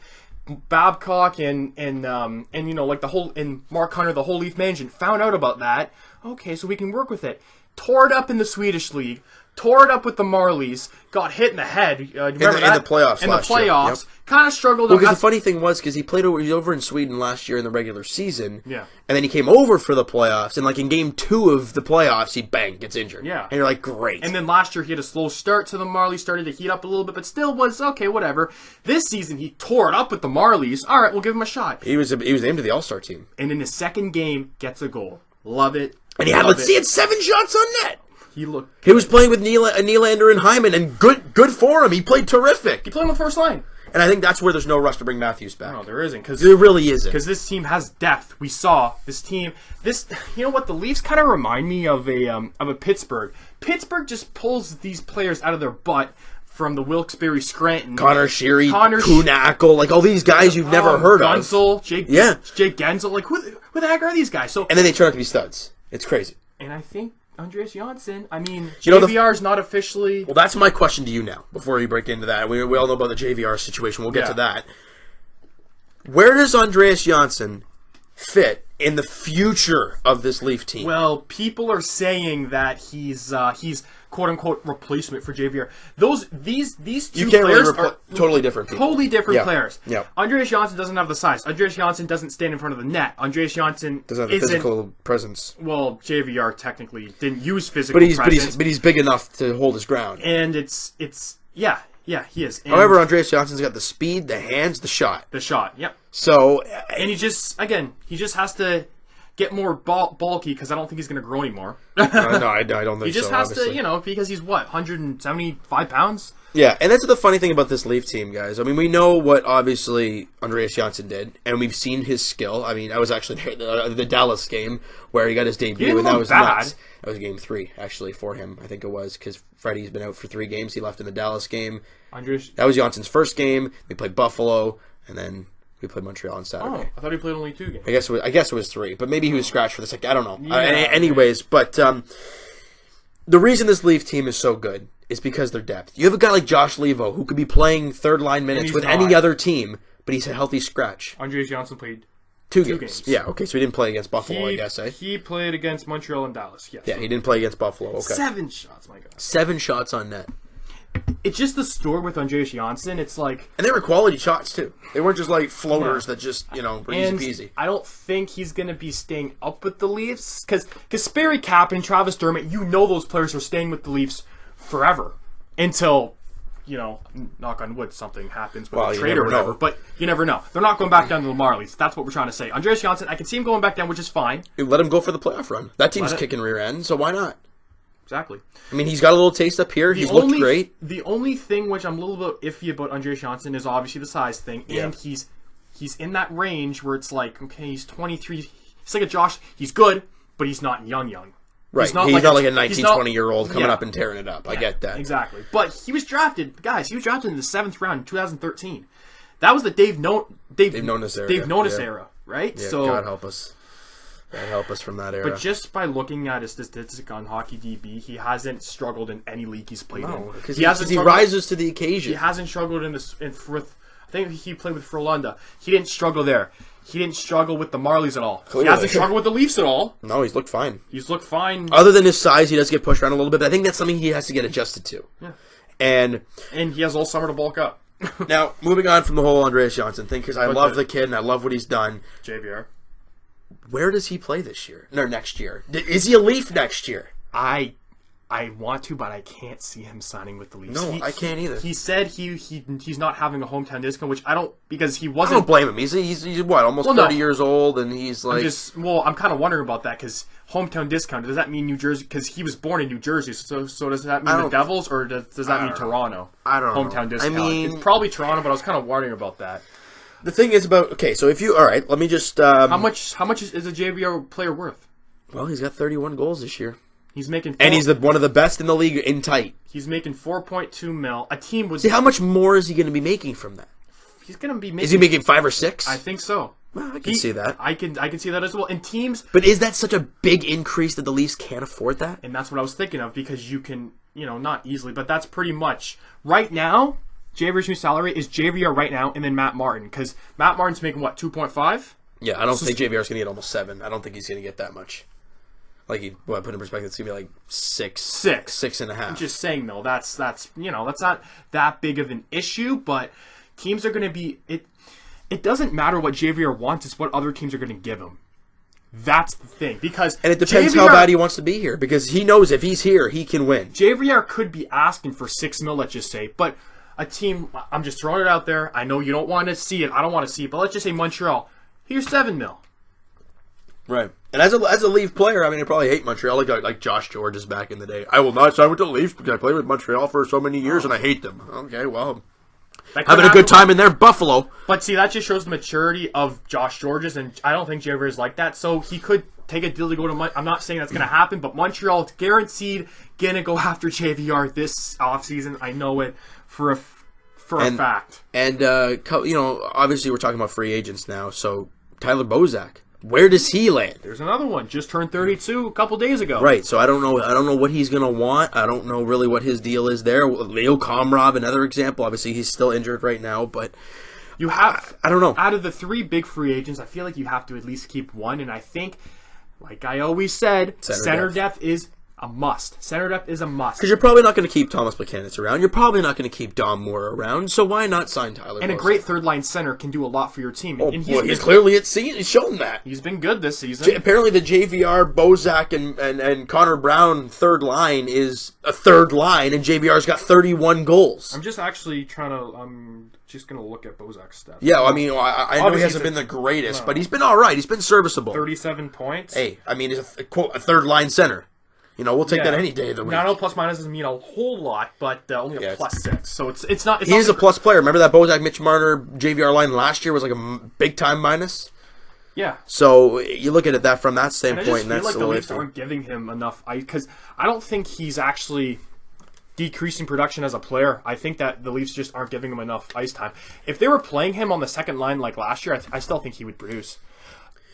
Babcock and Mark Hunter, the whole Leaf management, found out about that. Okay, so we can work with it. Tore it up in the Swedish League. Tore it up with the Marlies. Got hit in the head. Remember that? In the playoffs. In the playoffs. Kind of struggled. Well, because the funny thing was, because he was over in Sweden last year in the regular season. Yeah. And then he came over for the playoffs, and in game 2 of the playoffs, he gets injured. Yeah. And you're like, great. And then last year he had a slow start to the Marlies, started to heat up a little bit, but still was okay, whatever. This season he tore it up with the Marlies. All right, we'll give him a shot. He was named to the All-Star team. And in his second game, gets a goal. Love it. And he had 7 shots on net. He was playing with Nylander and Hyman, and good for him. He played terrific. He played on the first line. And I think that's where there's no rush to bring Matthews back. No, there isn't. There really isn't. Because this team has depth. We saw this team. You know what? The Leafs kind of remind me of a Pittsburgh. Pittsburgh just pulls these players out of their butt from the Wilkes-Barre Scranton. Connor Sheary, Kuhnackel, all these guys you've never heard Gunsel, of. Jake Gensel. Who the heck are these guys? And then they turn out to be studs. It's crazy. And I think Andreas Janssen, JVR's not officially... Well, that's my question to you now, before we break into that. We all know about the JVR situation. We'll get to that. Where does Andreas Janssen fit in the future of this Leaf team? Well, people are saying that he's quote-unquote replacement for JVR. These two players are totally different people. Totally different players. Yeah. Andreas Janssen doesn't have the size. Andreas Janssen doesn't stand in front of the net. Andreas Janssen doesn't have the physical presence. Well, JVR technically didn't use physical presence. But he's big enough to hold his ground. And it's he is. And however, Andreas Jansson's got the speed, the hands, the shot. The shot, yep. So, and he just has to get more bulky because I don't think he's going to grow anymore. No, I don't think so. He just has to, because he's 175 pounds? Yeah, and that's the funny thing about this Leaf team, guys. I mean, we know what, obviously, Andreas Johnsson did, and we've seen his skill. I mean, I was actually there at the Dallas game where he got his debut, and that was nuts. That was game 3, actually, for him, I think it was, because Freddie's been out for 3 games. He left in the Dallas game. That was Johnsson's first game. We played Buffalo, and then we played Montreal on Saturday. Oh, I thought he played only 2 games. I guess it was 3, but maybe he was scratched for the second. I don't know. Anyways, but the reason this Leaf team is so good is because their depth. You have a guy like Josh Levo who could be playing third-line minutes with any other team, but he's a healthy scratch. Andreas Johnsson played 2 games. Yeah, okay, so he didn't play against Buffalo, I guess, eh? He played against Montreal and Dallas, yes. Yeah, he didn't play against Buffalo, okay. 7 shots, my God. 7 shots on net. It's just the story with Andreas Johnsson. It's like... And they were quality shots, too. They weren't just like floaters that just, were easy peasy. I don't think he's going to be staying up with the Leafs. Because Sperry Cap and Travis Dermott, those players are staying with the Leafs forever. Until, knock on wood, something happens with a trade or whatever. Know. But you never know. They're not going back down to the Marlies. That's what we're trying to say. Andreas Johnsson, I can see him going back down, which is fine. Let him go for the playoff run. That team's kicking rear end, so why not? Exactly. I mean, he's got a little taste up here. He's looked great. The only thing which I'm a little bit iffy about Andreas Johnsson is obviously the size thing. And he's in that range where it's like, okay, he's 23. He's like a Josh. He's good, but he's not young. Right. He's not like a 19, 20-year-old coming up and tearing it up. I get that. Exactly. But he was drafted, guys, in the 7th round in 2013. That was the Dave Nonis era, right? Yeah, so God help us. God help us from that era. But just by looking at his statistic on Hockey DB, he hasn't struggled in any league he's played in. Because he rises to the occasion. He hasn't struggled I think he played with Frölunda. He didn't struggle there. He didn't struggle with the Marlies at all. Clearly. He hasn't struggled with the Leafs at all. No, he's looked fine. Other than his size, he does get pushed around a little bit, but I think that's something he has to get adjusted to. Yeah. And he has all summer to bulk up. Now, moving on from the whole Andreas Johnsson thing, because I love the kid and I love what he's done. JVR. Where does he play this year? No, next year. Is he a Leaf next year? I want to, but I can't see him signing with the Leafs. No, I can't either. He said he's not having a hometown discount, which I don't, because he wasn't. I don't blame him. He's what, almost 30 years old, and he's like. I'm kind of wondering about that, because hometown discount, does that mean New Jersey? Because he was born in New Jersey, so does that mean the Devils, or does that mean Toronto? I don't know. Hometown discount. I mean, it's probably Toronto, but I was kind of wondering about that. The thing is so if you, all right, let me just. How much is a JVR player worth? Well, he's got 31 goals this year. He's making and he's one of the best in the league in tight. He's making $4.2 million. A team would see how much more is he going to be making from that? He's going to be making. Is he making 5 or 6? I think so. Well, I can see that. I can see that as well. And teams, but is that such a big increase that the Leafs can't afford that? And that's what I was thinking of, because you can, not easily, but that's pretty much right now. JVR's new salary is JVR right now, and then Matt Martin, because Matt Martin's making what, 2.5? Yeah, I don't think JVR's going to get almost 7. I don't think he's going to get that much. Like, put in perspective, it's going to be like 6.5. I'm just saying, though, that's that's not that big of an issue, but teams are going to be, it doesn't matter what JVR wants, it's what other teams are going to give him. That's the thing, because... And it depends how bad he wants to be here, because he knows if he's here, he can win. JVR could be asking for $6 million, let's just say, but a team, I'm just throwing it out there, I know you don't want to see it, I don't want to see it, but let's just say Montreal, here's $7 million. Right. And as a Leaf player, I mean, I probably hate Montreal like Josh George's back in the day. I will not sign with the Leafs because I played with Montreal for so many years and I hate them. Okay, well, having a good time in their Buffalo. But see, that just shows the maturity of Josh George's, and I don't think JVR is like that. So he could take a deal to go to I'm not saying that's going to happen, but Montreal guaranteed going to go after JVR this offseason. I know it for a fact. And, obviously we're talking about free agents now, so Tyler Bozak. Where does he land? There's another one. Just turned 32 a couple days ago. Right. So I don't know what he's going to want. I don't know really what his deal is there. Leo Komrov, another example. Obviously, he's still injured right now, but you have. I don't know. Out of the 3 big free agents, I feel like you have to at least keep one. And I think, like I always said, center depth is a must. Center depth is a must. Because you're probably not going to keep Thomas Buchanan around. You're probably not going to keep Dom Moore around. So why not sign Tyler And Bozak? a great third-line center can do a lot for your team. Oh, and he's clearly he's shown that. He's been good this season. Apparently the JVR, Bozak, and Connor Brown third line is a third line, and JVR's got 31 goals. I'm just actually I'm just going to look at Bozak's stats. Yeah, I mean, I know he hasn't been the greatest, but he's been all right. He's been serviceable. 37 points. Hey, I mean, he's a third-line center. You know, we'll take that any day of the week. Now, I know plus minus doesn't mean a whole lot, but only a plus 6. So it's not. He is a plus player. Remember that Bozak, Mitch Marner, JVR line last year was like a big-time minus? Yeah. So you look at it from that standpoint, and I just feel like the Leafs aren't giving him enough ice, because I don't think he's actually decreasing production as a player. I think that the Leafs just aren't giving him enough ice time. If they were playing him on the second line like last year, I still think he would produce.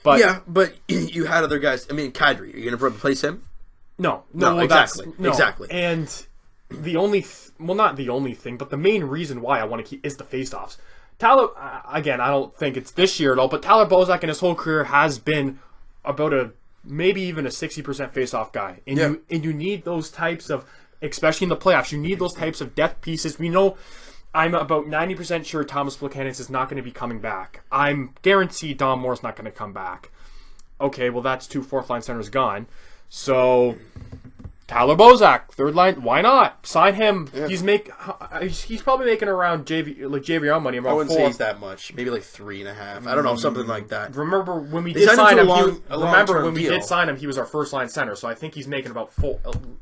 But yeah, but you had other guys. I mean, Kadri, are you going to replace him? No, exactly. No. Exactly. And the only, not the only thing, but the main reason why I want to keep is the faceoffs. Tyler, again, I don't think it's this year at all, but Tyler Bozak in his whole career has been about maybe even a 60% faceoff guy. And you need those types of, especially in the playoffs, you need those types of depth pieces. We know, I'm about 90% sure Thomas Buchanan is not going to be coming back. I'm guaranteed Dom Moore's not going to come back. Okay, well, that's 2 fourth-line centers gone. So, Tyler Bozak, third line, why not? Sign him. Yeah. He's probably making around JVR money. About I wouldn't 4. say he's that much. Maybe like 3.5. I don't know, something like that. Remember when we did sign him? Did sign him, he was our first line center. So I think he's making about 4.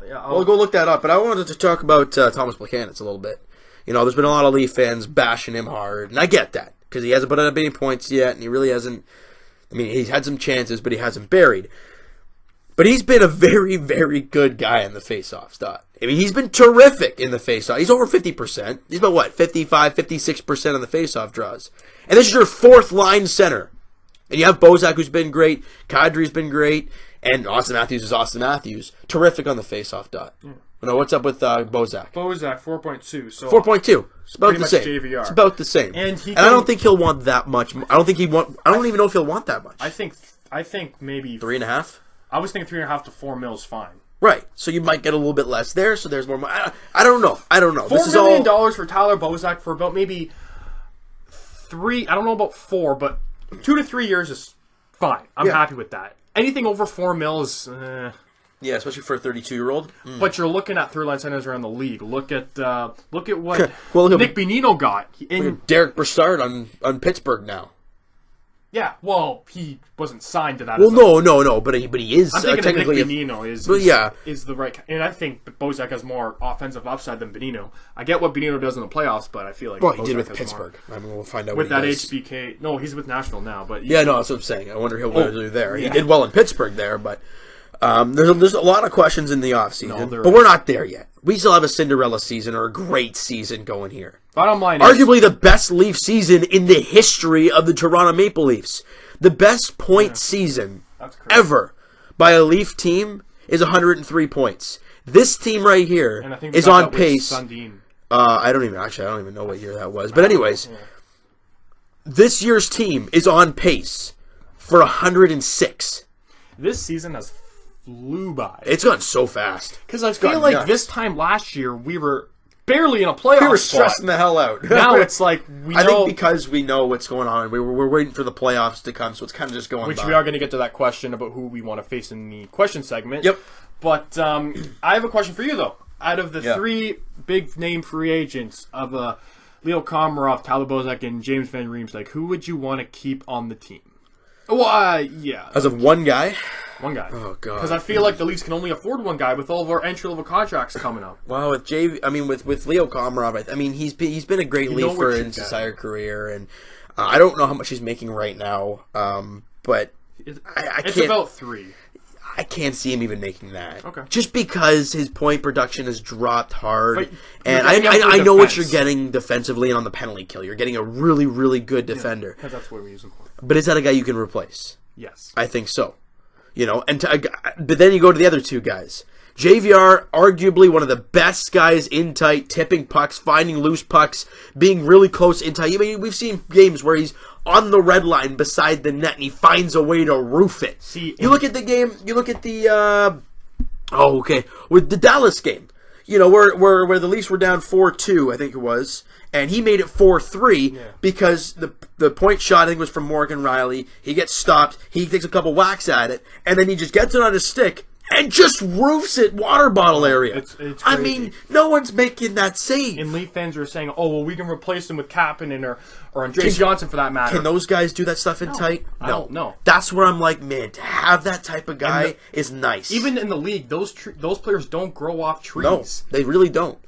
Well, go look that up. But I wanted to talk about Thomas Buchanan a little bit. You know, there's been a lot of Leaf fans bashing him hard, and I get that because he hasn't put up any points yet, and he really hasn't. I mean, he's had some chances, but he hasn't buried. But he's been a very, very good guy in the faceoffs, Dot. I mean, he's been terrific in the faceoff. He's over 50%. He's about, 55, 56% on the faceoff draws. And this is your fourth-line center. And you have Bozak, who's been great. Kadri's been great. And Austin Matthews is Austin Matthews. Terrific on the faceoff, Dot. Yeah. You know, what's up with Bozak? Bozak, 4.2. So 4.2. It's about the same. JVR. It's about the same. And I don't think he'll want that much. I don't even know if he'll want that much. I think maybe 3.5. I was thinking 3.5 to 4 mil is fine. Right, so you might get a little bit less there, so there's more money. I don't know. $4 million for Tyler Bozak for about maybe 3. I don't know about 4, but 2 to 3 years is fine. I'm happy with that. Anything over 4 mil is. Yeah, especially for a 32-year-old. But you're looking at third line centers around the league. Look at what Nick Bonino got. Look at Derek Brassard on Pittsburgh now. Yeah, well, he wasn't signed to that. Well, no, but he is. I'm thinking technically Nick Bonino is the right, and I think Bozak has more offensive upside than Bonino. I get what Bonino does in the playoffs, but I feel like he did with Pittsburgh. I mean, we'll find out with what that HBK. No, he's with Nashville now, but yeah, no, that's what I'm saying. I wonder he'll do there. He did well in Pittsburgh there, but there's a lot of questions in the offseason, but we're not there yet. We still have a Cinderella season or a great season going here. Bottom line, arguably the best Leaf season in the history of the Toronto Maple Leafs. The best point season ever by a Leaf team is 103 points. This team right here is on pace. I don't even know what year that was. But anyways, this year's team is on pace for 106. This season has flew by. It's gone so fast. Because I feel like this time last year we were barely in a playoff We were stressing the hell out. Now it's like I think because we know what's going on. We're waiting for the playoffs to come, so it's kind of just going Which by. We are going to get to that question about who we want to face in the question segment. Yep. But I have a question for you, though. Out of the 3 big-name free agents of Leo Komarov, Tyler Bozak, and James Van Riemsdyk, who would you want to keep on the team? Well, yeah. As of one guy? One guy. Oh, God. Because I feel like the Leafs can only afford one guy with all of our entry-level contracts coming up. Well, with Leo Komarov, he's been a great Leafer in his entire career, and I don't know how much he's making right now, but I can't. It's about 3. I can't see him even making that. Okay. Just because his point production has dropped hard, and I know what you're getting defensively and on the penalty kill. You're getting a really, really good defender. Because that's what we use him for. But is that a guy you can replace? Yes. I think so. You know, but then you go to the other 2 guys. JVR, arguably one of the best guys in tight, tipping pucks, finding loose pucks, being really close in tight. I mean, we've seen games where he's on the red line beside the net and he finds a way to roof it. You look at the game, you look at the Oh, okay. With the Dallas game, you know, where the Leafs were down 4-2, I think it was, and he made it 4-3 because the point shot, I think, was from Morgan Riley. He gets stopped. He takes a couple whacks at it, and then he just gets it on his stick and just roofs it water bottle area. It's crazy. I mean, no one's making that save. And Leaf fans are saying, oh, well, we can replace him with Kapanen or Andreas Johnson for that matter. Can those guys do that stuff in tight? No. That's where I'm like, man, to have that type of guy is nice. Even in the league, those players don't grow off trees. No, they really don't.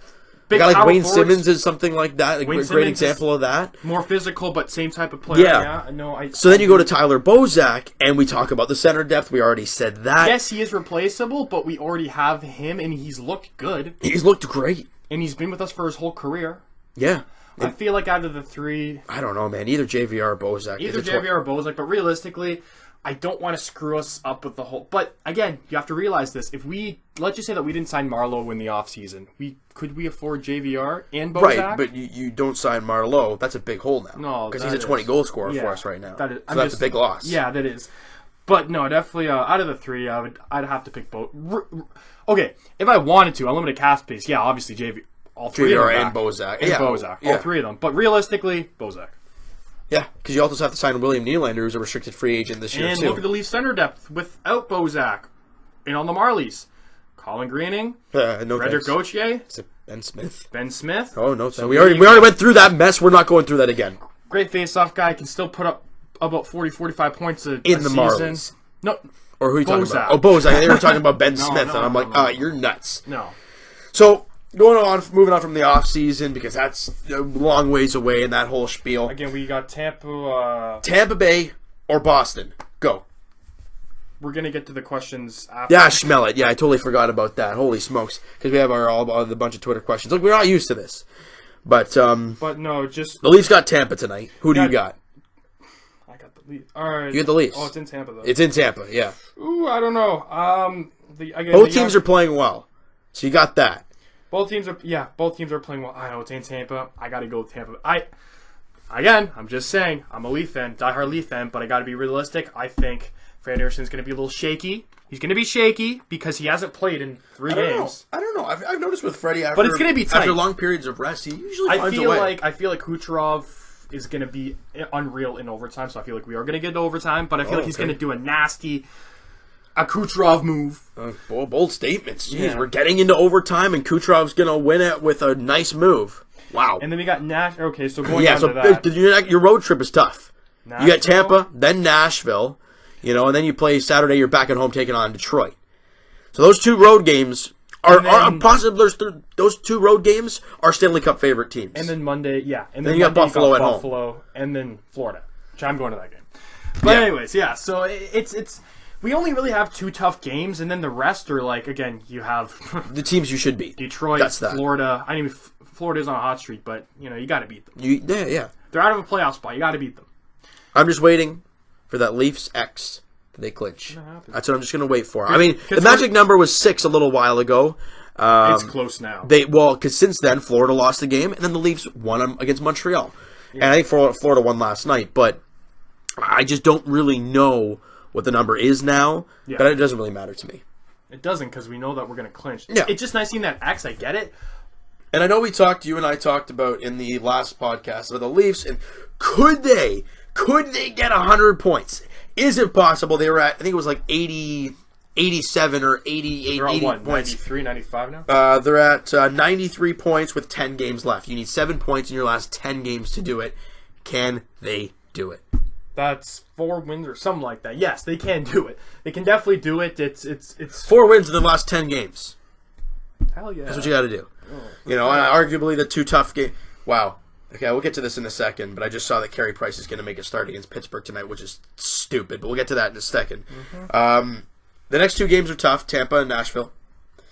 A guy like Wayne Simmons is something like that. A great example of that. More physical, but same type of player. So then you go to Tyler Bozak, and we talk about the center depth. We already said that. Yes, he is replaceable, but we already have him, and he's looked good. He's looked great. And he's been with us for his whole career. Yeah. I feel like out of the three... I don't know, man. Either JVR or Bozak. Either JVR or Bozak, but realistically... I don't want to screw us up with the whole... But, again, you have to realize this. If we... Let's just say that we didn't sign Marleau in the offseason. Could we afford JVR and Bozak? Right, but you don't sign Marleau. That's a big hole now. No, because he's a 20-goal scorer for us right now. That's a big loss. Yeah, that is. But, no, definitely, out of the three, I'd have to pick both. Okay, if I wanted to, unlimited cap space, yeah, obviously JVR. All three JVR of them and Bozak. And Bozak. All three of them. But, realistically, Bozak. Yeah, because you also have to sign William Nylander, who's a restricted free agent this year, and too. Look at the Leafs center depth without Bozak. And on the Marlies, Colin Greening, Frederick Gauthier, Ben Smith. Oh, no. So we already went through that mess. We're not going through that again. Great face-off guy. Can still put up about 40, 45 points a in the season. Marlies. No. Or who are you talking about? Oh, Bozak. They were talking about Ben Smith, and I'm like, you're nuts. No. So... moving on from the off season because that's a long ways away in that whole spiel. Again, we got Tampa Bay or Boston. Go. We're gonna get to the questions after. Yeah, smell it. Yeah, I totally forgot about that. Holy smokes! Because we have a bunch of Twitter questions. Look, we're not used to this, but no, just the Leafs got Tampa tonight. Who do you got? I got the Leafs. All right, you got the Leafs. Oh, it's in Tampa though. It's in Tampa. Yeah. Ooh, I don't know. Both teams are playing well, so you got that. Both teams are playing well. I know it's in Tampa. I got to go with Tampa. I'm just saying, I'm a Leaf fan, diehard Leaf fan, but I got to be realistic. I think Fred Anderson's going to be a little shaky. He's going to be shaky because he hasn't played in 3 games. I don't know. I've noticed with Freddie but it's going to be tight. After long periods of rest, he usually finds a way. I feel like Kucherov is going to be unreal in overtime, so I feel like we are going to get to overtime, but I feel like he's going to do a nasty... A Kucherov move. Bold statements. Jeez, we're getting into overtime, and Kucherov's going to win it with a nice move. Wow. And then we got Nash. Okay, so going on to that. Your road trip is tough. Nashville. You got Tampa, then Nashville, and then you play Saturday. You're back at home taking on Detroit. So those 2 road games are possible. Those 2 road games are Stanley Cup favorite teams. And then Monday, and then you got Buffalo at home, and then Florida, which I'm going to that game. But anyways, so it's. We only really have 2 tough games, and then the rest are again, you have the teams you should beat. Detroit, Florida. I mean, Florida's on a hot streak, but you got to beat them. Yeah. They're out of a playoff spot. You got to beat them. I'm just waiting for that Leafs X that they clinch. That's what I'm just going to wait for. I mean, the magic number was 6 a little while ago. It's close now. Because since then Florida lost the game, and then the Leafs won against Montreal, and I think Florida won last night. But I just don't really know what the number is now, but it doesn't really matter to me. It doesn't, because we know that we're going to clinch. Yeah. It's just nice seeing that X, I get it. And I know you and I talked about in the last podcast about the Leafs, and could they get 100 points? Is it possible? They were at, I think it was 87 or 88 they're 80 what, points. 93, 95 now? They're at 93 points with 10 games left. You need 7 points in your last 10 games to do it. Can they do it? That's 4 wins or something like that. Yes, they can do it. They can definitely do it. It's 4 wins in the last 10 games. Hell yeah. That's what you got to do. Arguably the 2 tough games. Wow. Okay, we'll get to this in a second, but I just saw that Carey Price is going to make a start against Pittsburgh tonight, which is stupid, but we'll get to that in a second. The next 2 games are tough, Tampa and Nashville.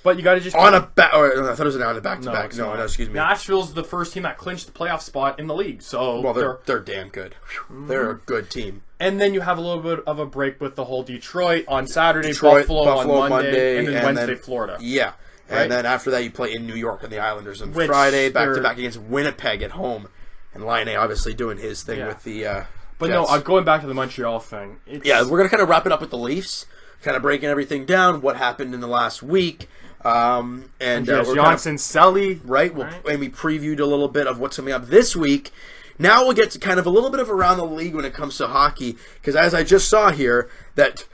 But you got to just... I thought it was on a back-to-back. No, excuse me. Nashville's the first team that clinched the playoff spot in the league, so... Well, they're damn good. They're a good team. And then you have a little bit of a break with the whole Detroit on Saturday, Buffalo on Monday, and then Wednesday, Florida. Yeah. Right? And then after that, you play in New York on the Islanders on Friday, back-to-back against Winnipeg at home. And Laine obviously doing his thing with the But Jets. No, going back to the Montreal thing. We're going to kind of wrap it up with the Leafs. kind of breaking everything down, what happened in the last week. And we're Johnson, Selly. Right? And we previewed a little bit of what's coming up this week. Now we'll get to kind of a little bit of around the league when it comes to hockey, because as I just saw here, that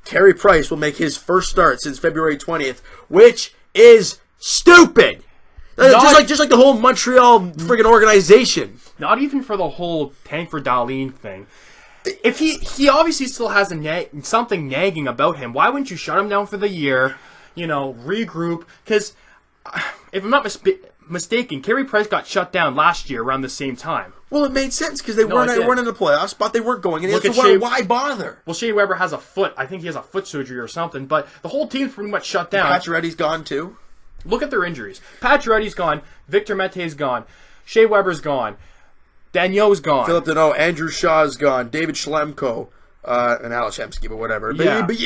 Carey Price will make his first start since February 20th, which is stupid. Just like the whole Montreal friggin' organization. Not even for the whole Tank for Darlene thing. If he obviously still has something nagging about him, why wouldn't you shut him down for the year? Regroup. Because if I'm not mistaken, Carey Price got shut down last year around the same time. Well, it made sense because they weren't in the playoffs, but they weren't going in. So why bother? Well, Shea Weber has a foot. I think he has a foot surgery or something, but the whole team's pretty much shut down. Pacioretty's gone too. Look at their injuries. Pacioretty's gone. Victor Mete's gone. Shea Weber's gone. Daniel's gone. Philip Deneau. Andrew Shaw's gone. David Schlemko. And Alex Hemsky, but whatever. Yeah. But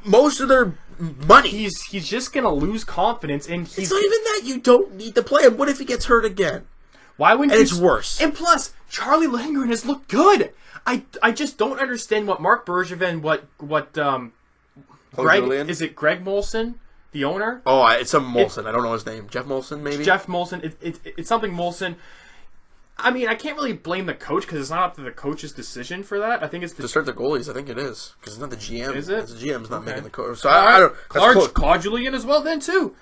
most of their money. He's just going to lose confidence. And it's not even that you don't need to play him. What if he gets hurt again? Why wouldn't it's worse. And plus, Charlie Lindgren has looked good. I just don't understand what Mark Bergevin, Greg, is it Greg Molson, the owner? Oh, it's some Molson. I don't know his name. Jeff Molson, maybe? Jeff Molson. It's something Molson. I mean, I can't really blame the coach because it's not up to the coach's decision for that. I think it's to start the goalies. I think it is because it's not the GM. Is it? It's the GM's not making the coach. So I don't. Clark Julian as well then too.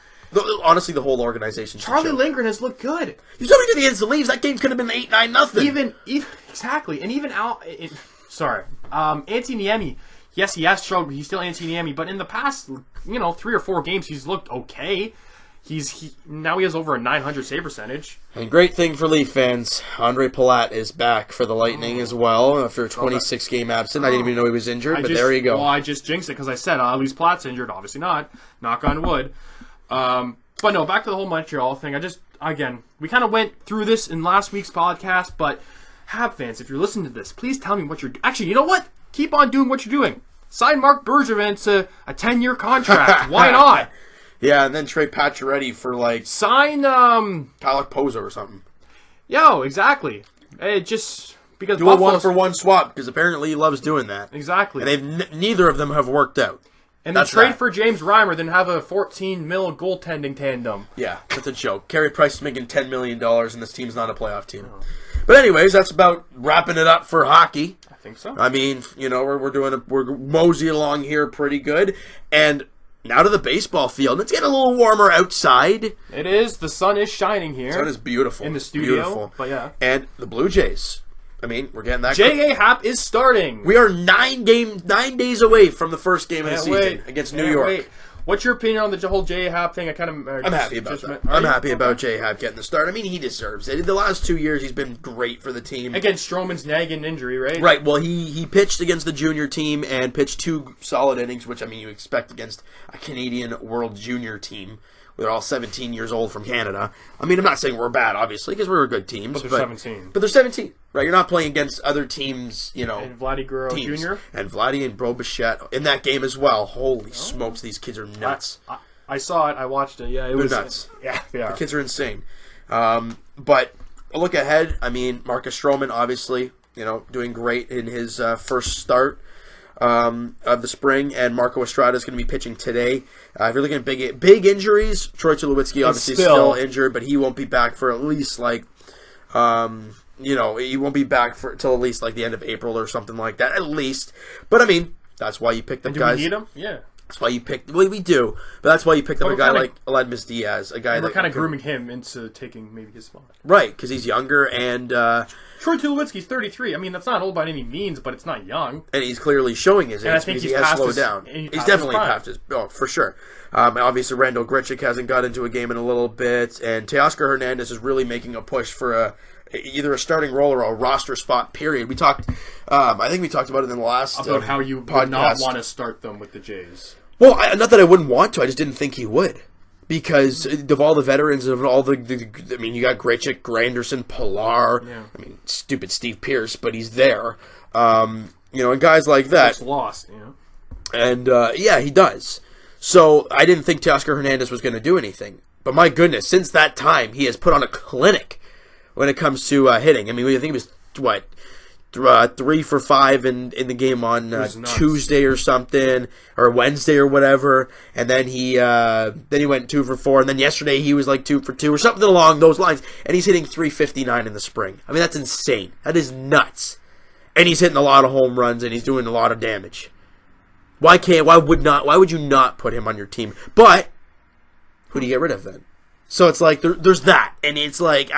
Honestly, the whole organization. Charlie Lindgren has looked good. You saw me to the ends of the leaves. That game could have been 8-9-0. Even exactly, and even Antti Niemi. Yes, he has struggled. He's still Antti Niemi, but in the past, 3 or 4 games, he's looked okay. Now he has over a .900 save percentage. And great thing for Leaf fans, Andre Palat is back for the Lightning as well after a 26-game absence. I didn't even know he was injured, but there you go. Well, I just jinxed it because I said at least Palat's injured. Obviously not. Knock on wood. But no, back to the whole Montreal thing. We kind of went through this in last week's podcast, but Hab fans, if you're listening to this, please tell me what you're doing. Actually, you know what? Keep on doing what you're doing. Sign Mark Bergevin to a 10-year contract. Why not? Yeah, and then trade Pacioretty for sign Tyler Poza or something. Yo, exactly. Because do a 1-for-1 swap because apparently he loves doing that. Exactly. And neither of them have worked out. And then trade for James Reimer, then have a $14 million goaltending tandem. Yeah, that's a joke. Carey Price is making $10 million, and this team's not a playoff team. Oh. But anyways, that's about wrapping it up for hockey. I think so. I mean, we're moseying along here pretty good, and now to the baseball field. It's getting a little warmer outside. It is. The sun is shining here. The sun is beautiful in the studio. Beautiful. But yeah, and the Blue Jays. I mean, we're getting that. J.A. Happ is starting. We are 9 days away from the first game of the season against New York. Wait. What's your opinion on the whole J.A. Happ thing? I'm happy about that. I'm happy about J.A. Happ getting the start. I mean, he deserves it. The last 2 years, he's been great for the team. Against Stroman's nagging injury, right? Right. Well, he pitched against the junior team and pitched 2 solid innings, which, I mean, you expect against a Canadian World Junior team. They're all 17 years old from Canada. I mean, I'm not saying we're bad, obviously, because we're good teams. But they're 17. But they're 17, right? You're not playing against other teams, And Vladdy Guerrero Jr. And Vladdy and Bro Bichette in that game as well. Holy smokes, these kids are nuts. I saw it. I watched it. Yeah, They're nuts. Yeah, they are. The kids are insane. But a look ahead, I mean, Marcus Stroman, obviously, doing great in his first start of the spring, and Marco Estrada is going to be pitching today. If you're looking at big injuries, Troy Tulowitzki obviously still injured, but he won't be back for at least he won't be back for till at least the end of April or something like that, at least. But I mean, that's why you picked up guys. Do we need him? Yeah. That's why you picked. Well, we do, but that's why you picked up a guy like Aledmus Diaz, a guy we're kind of grooming him into taking maybe his spot. Right, because he's younger and. Troy Tulowitzki's 33. I mean, that's not old by any means, but it's not young. And he's clearly showing his age because he has slowed down. He's definitely past his. Oh, for sure. Obviously, Randall Grichuk hasn't got into a game in a little bit, and Teoscar Hernandez is really making a push for either a starting role or a roster spot. Period. We talked. I think we talked about it in the last about how you podcast. Would not want to start them with the Jays. Well, not that I wouldn't want to. I just didn't think he would. Because of all the veterans, of all I mean, you got Grichuk, Granderson, Pilar. Yeah. I mean, stupid Steve Pierce, but he's there. And guys like that. He's lost, And, he does. So, I didn't think Teoscar Hernandez was going to do anything. But my goodness, since that time, he has put on a clinic when it comes to hitting. I mean, I think it was, 3 for 5 in the game on Tuesday or something, or Wednesday or whatever, and then he went 2 for 4, and then yesterday he was like 2 for 2 or something along those lines, and he's hitting 359 in the spring. I mean, that's insane. That is nuts. And he's hitting a lot of home runs, and he's doing a lot of damage. Why would you not put him on your team? But who do you get rid of then? So it's like there's that, and it's like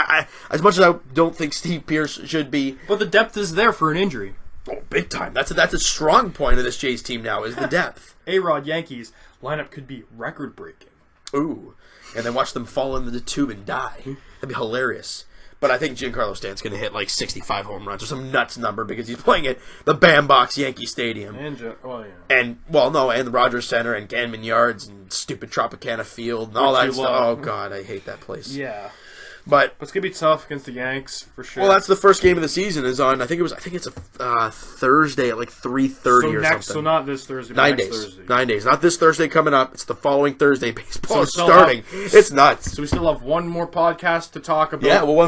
as much as I don't think Steve Pearce should be, but the depth is there for an injury. Oh, big time. That's a strong point of this Jays team now is the depth. A-Rod Yankees lineup could be record breaking. Ooh, and then watch them fall into the tube and die. That'd be hilarious. But I think Giancarlo Stanton's going to hit like 65 home runs or some nuts number because he's playing at the Bandbox Yankee Stadium. And the Rogers Center and Ganman Yards and stupid Tropicana Field and all that stuff. Oh, God, I hate that place. Yeah. But it's going to be tough against the Yanks, for sure. Well, that's the first game of the season is on, I think it's a Thursday at like 3:30 or something. So not this Thursday, but 9 next days. Thursday. 9 days. Not this Thursday coming up. It's the following Thursday. Baseball is starting. It's nuts. So we still have one more podcast to talk about. Yeah, well,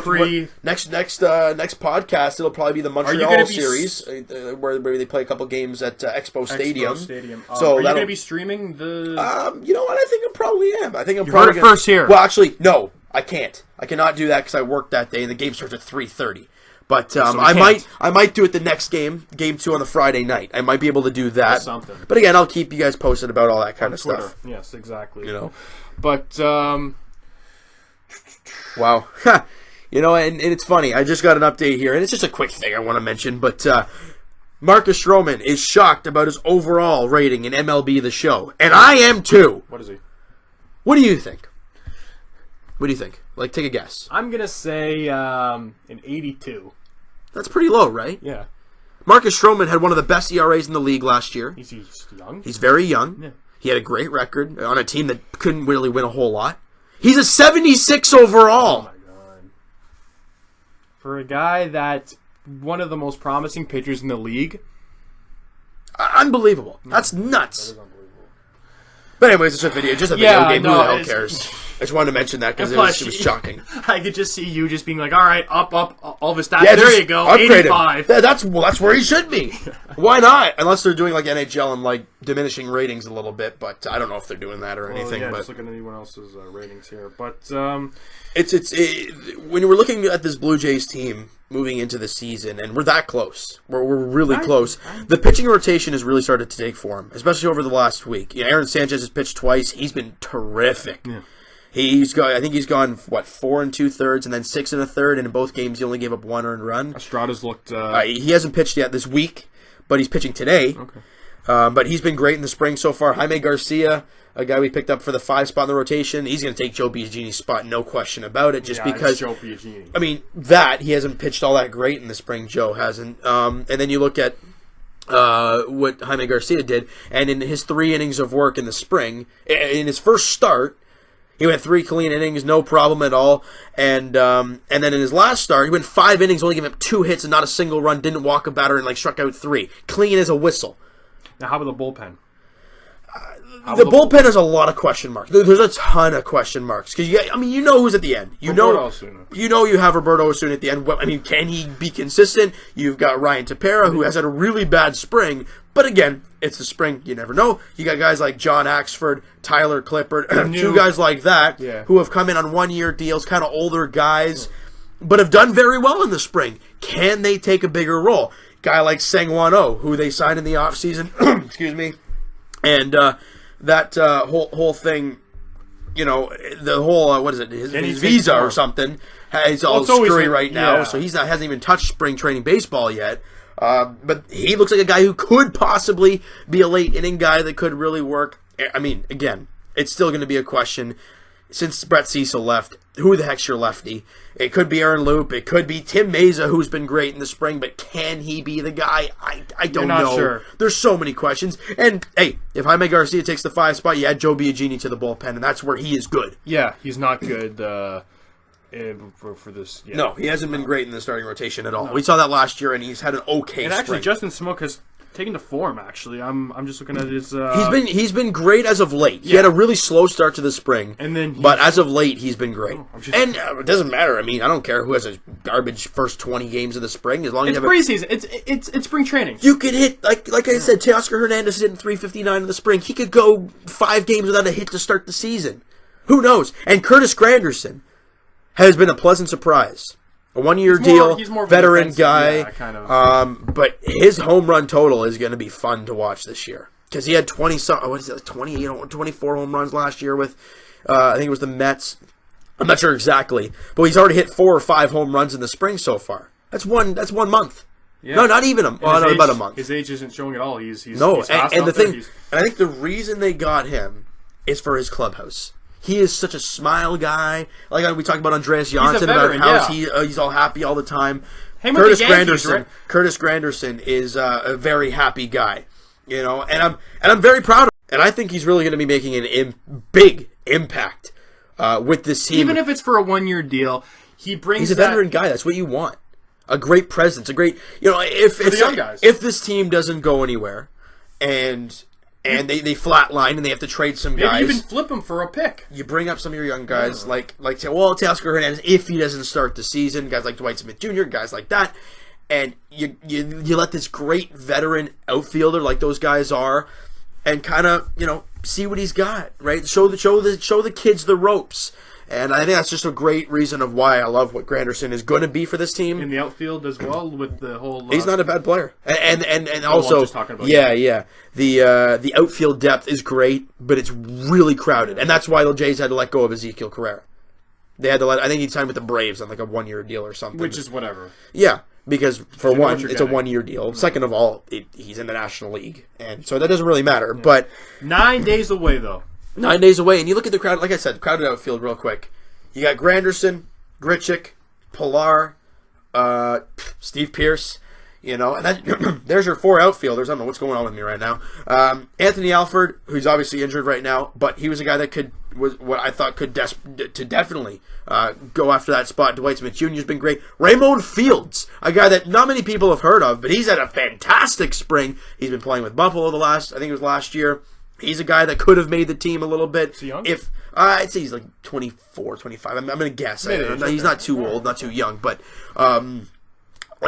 next podcast, it'll probably be the Montreal series, where they play a couple games at Expo Stadium. So are you going to be streaming the... you know what? I think I probably am. I think I'm you probably heard it first here. Well, actually, no. I can't. I cannot do that because I work that day, and the game starts at 3:30. But I might do it the next game 2 on the Friday night. I might be able to do that. That's something. But again, I'll keep you guys posted about all that kind of Twitter. stuff. Yes, exactly. You know, but wow. You know, and it's funny. I just got an update here, and it's just a quick thing I want to mention. But Marcus Stroman is shocked about his overall rating in MLB The Show, and I am too. What is he? What do you think? What do you think? Like, take a guess. I'm going to say an 82. That's pretty low, right? Yeah. Marcus Stroman had one of the best ERAs in the league last year. He's young. He's very young. Yeah. He had a great record on a team that couldn't really win a whole lot. He's a 76 overall. Oh, my God. For a guy that's one of the most promising pitchers in the league. Unbelievable. That's nuts. That is unbelievable. But anyways, it's a video game. Who the hell cares? I just wanted to mention that because it was shocking. I could just see you just being like, all right, up, all of his stats. Yeah, there you go, 85. That's where he should be. Why not? Unless they're doing like NHL and like diminishing ratings a little bit, but I don't know if they're doing that or anything. Yeah, but just looking at anyone else's ratings here. But it's when we're looking at this Blue Jays team moving into the season, and we're that close. We're really close. The pitching rotation has really started to take form, especially over the last week. You know, Aaron Sanchez has pitched twice. He's been terrific. Yeah. I think he's gone 4 2/3 and then 6 1/3, and in both games he only gave up 1 earned run. Estrada's looked. He hasn't pitched yet this week, but he's pitching today. Okay. But he's been great in the spring so far. Jaime Garcia, a guy we picked up for the 5 spot in the rotation, he's going to take Joe Biagini's spot, no question about it. Because Joe Biagini. I mean he hasn't pitched all that great in the spring. Joe hasn't. And then you look at what Jaime Garcia did, and in his 3 innings of work in the spring, in his first start, he went 3 clean innings, no problem at all. And then in his last start, he went 5 innings, only gave up 2 hits and not a single run, didn't walk a batter, and struck out 3. Clean as a whistle. Now, how about the bullpen? The bullpen has a lot of question marks. There's a ton of question marks because you know who's at the end. You know you have Roberto Osuna at the end. I mean, can he be consistent? You've got Ryan Tepera, who has had a really bad spring, but again, it's the spring. You never know. You got guys like John Axford, Tyler Clippard, 2 guys like that who have come in on 1-year deals, kind of older guys, but have done very well in the spring. Can they take a bigger role? Guy like Sang-Won Oh, who they signed in the offseason, excuse me, and that whole thing, you know, the whole, what is it, his visa or something, is all screwy right now, so hasn't even touched spring training baseball yet. But he looks like a guy who could possibly be a late inning guy that could really work. I mean, again, it's still going to be a question. Since Brett Cecil left, who the heck's your lefty? It could be Aaron Loop. It could be Tim Meza, who's been great in the spring, but can he be the guy? I don't know. Not sure. There's so many questions. And, hey, if Jaime Garcia takes the 5 spot, you add Joe Biagini to the bullpen, and that's where he is good. Yeah, he's not good for this. Yeah. No, he hasn't been great in the starting rotation at all. No. We saw that last year, and he's had an okay spring. And actually, Justin Smoke has taking the form. Actually, I'm just looking at his. He's been great as of late. He had a really slow start to the spring, but as of late, he's been great. And it doesn't matter. I mean, I don't care who has a garbage first 20 games of the spring, as long as it's preseason. It's spring training. You could hit like I said. Teoscar Hernandez hitting 359 in the spring. He could go 5 games without a hit to start the season. Who knows? And Curtis Granderson has been a pleasant surprise. A 1-year deal, he's more veteran guy. Yeah, kind of. But his home run total is going to be fun to watch this year. Because he had 24 home runs last year with, I think it was the Mets. I'm not sure exactly. But he's already hit 4 or 5 home runs in the spring so far. That's one month. Yeah. No, not even about a month. His age isn't showing at all. He's and I think the reason they got him is for his clubhouse. He is such a smile guy. Like we talked about Andreas Janssen about how he's all happy all the time. Curtis Granderson is a very happy guy, and I'm very proud of him. And I think he's really going to be making a big impact with this team. Even if it's for a 1-year deal, he's a veteran guy. That's what you want. A great presence, a great if this team doesn't go anywhere, and they flatline and they have to trade some guys. Maybe even flip them for a pick. You bring up some of your young guys like Teoscar Hernandez if he doesn't start the season. Guys like Dwight Smith Jr., guys like that, and you let this great veteran outfielder like those guys are, and kind of see what he's got. Right, show the kids the ropes. And I think that's just a great reason of why I love what Granderson is going to be for this team. In the outfield as well, with the whole... He's not a bad player. And also... The outfield depth is great, but it's really crowded. And that's why the Jays had to let go of Ezekiel Carrera. They had to I think he signed with the Braves on like a 1-year deal or something. Which is whatever. Yeah, because for one, it's a 1-year deal. Right. Second of all, he's in the National League. And so that doesn't really matter. Yeah. But 9 days away, though. 9 days away, and you look at the crowd, like I said, crowded outfield real quick. You got Granderson, Grichuk, Pilar, Steve Pearce, and that, there's your 4 outfielders. I don't know what's going on with me right now. Anthony Alford, who's obviously injured right now, but he was a guy that could definitely go after that spot. Dwight Smith Jr. has been great. Ramon Fields, a guy that not many people have heard of, but he's had a fantastic spring. He's been playing with Buffalo I think it was last year. He's a guy that could have made the team a little bit. Is he young? If I'd say he's like 24, 25. I'm going to guess. He's not too old, not too young, but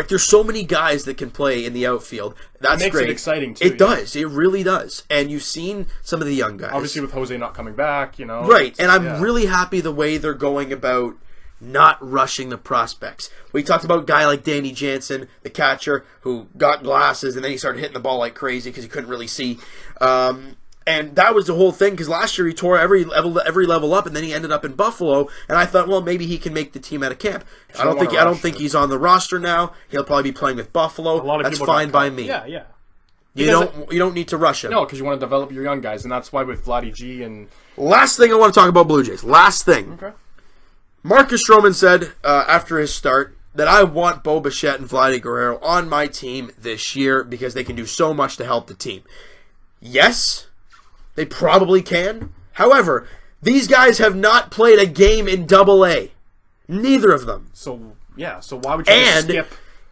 there's so many guys that can play in the outfield. That's great. It makes it exciting too. It does. It really does. And you've seen some of the young guys. Obviously with Jose not coming back, Right. And I'm really happy the way they're going about not rushing the prospects. We talked about a guy like Danny Jansen, the catcher, who got glasses and then he started hitting the ball like crazy because he couldn't really see. And that was the whole thing, because last year he tore every level up, and then he ended up in Buffalo. And I thought, well, maybe he can make the team out of camp. I don't think he's on the roster now. He'll probably be playing with Buffalo. That's fine by me. Yeah. You don't need to rush him. No, because you want to develop your young guys, and that's why with Vladdy G and last thing I want to talk about Blue Jays. Last thing. Okay. Marcus Stroman said after his start that I want Bo Bichette and Vladdy Guerrero on my team this year because they can do so much to help the team. Yes. They probably can. However, these guys have not played a game in Double-A. Neither of them. So why would you skip?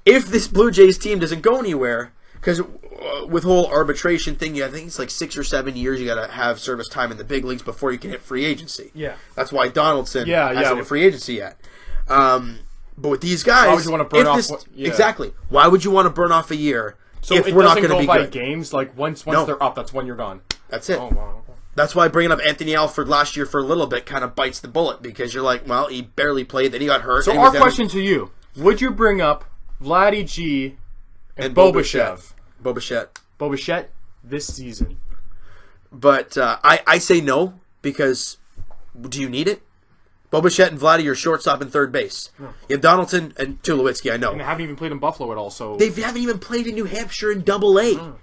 If this Blue Jays team doesn't go anywhere, because with whole arbitration thing, I think it's like 6 or 7 years you got to have service time in the big leagues before you can hit free agency. Yeah. That's why Donaldson hasn't hit free agency yet. But with these guys... Why would you want to burn off... Exactly. Why would you want to burn off a year if we're not going to be good? So it doesn't go by games? Like, once they're up, that's when you're gone. That's it. Oh, wow. That's why bringing up Anthony Alford last year for a little bit kind of bites the bullet, because you're like, well, he barely played, then he got hurt. So our question to you, would you bring up Vladdy G and Bo Bichette? Bo Bichette this season. But I say no, because do you need it? Bo Bichette and Vladdy are shortstop and third base. No. You have Donaldson and Tulowitzki, I know. And they haven't even played in Buffalo at all. So they haven't even played in New Hampshire in Double-A. No.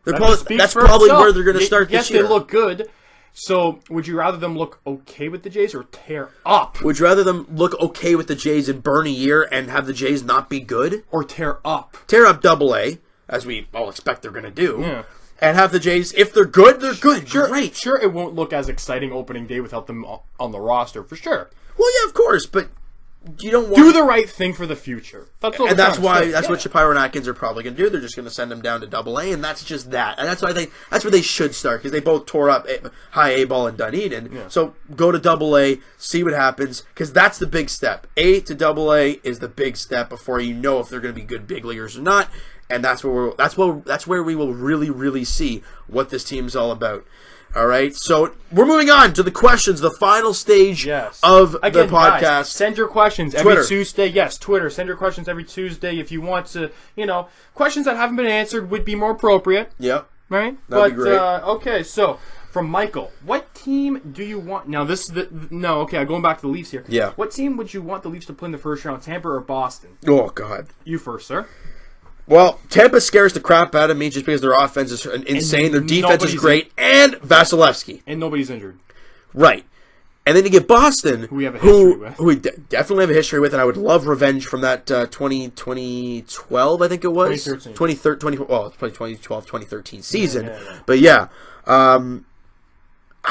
That's probably where they're going to start this year. Yes, they look good. So, would you rather them look okay with the Jays or tear up? Would you rather them look okay with the Jays and burn a year and have the Jays not be good? Or tear up? Tear up Double-A, as we all expect they're going to do. Yeah. And have the Jays, if they're good, they're good. Sure, great. Sure, it won't look as exciting opening day without them on the roster, for sure. Well, yeah, of course, but you don't want do the right thing for the future. That's what that's what Shapiro and Atkins are probably going to do. They're just going to send him down to AA, and that's just that. And that's why that's where they should start, because they both tore up high A ball in Dunedin. Yeah. So go to AA, see what happens, because that's the big step. A to AA is the big step before you know if they're going to be good big leaguers or not. And that's where we will really, really see what this team's all about. All right, so we're moving on to the questions, the final stage of the podcast. Guys, send your questions every Tuesday. Yes, Twitter. Send your questions every Tuesday if you want to. Questions that haven't been answered would be more appropriate. Yep. Right. That'd be great. Okay, so from Michael, what team do you want? Now this is going back to the Leafs here. Yeah. What team would you want the Leafs to play in the first round? Tampa or Boston? Oh God. You first, sir. Well, Tampa scares the crap out of me just because their offense is insane, their defense is great, and Vasilevsky. And nobody's injured. Right. And then you get Boston, who we have a history with. Who we definitely have a history with, and I would love revenge from that 2012, I think it was. 2013. Well, it's probably 2012, 2013 season. Yeah. But yeah, I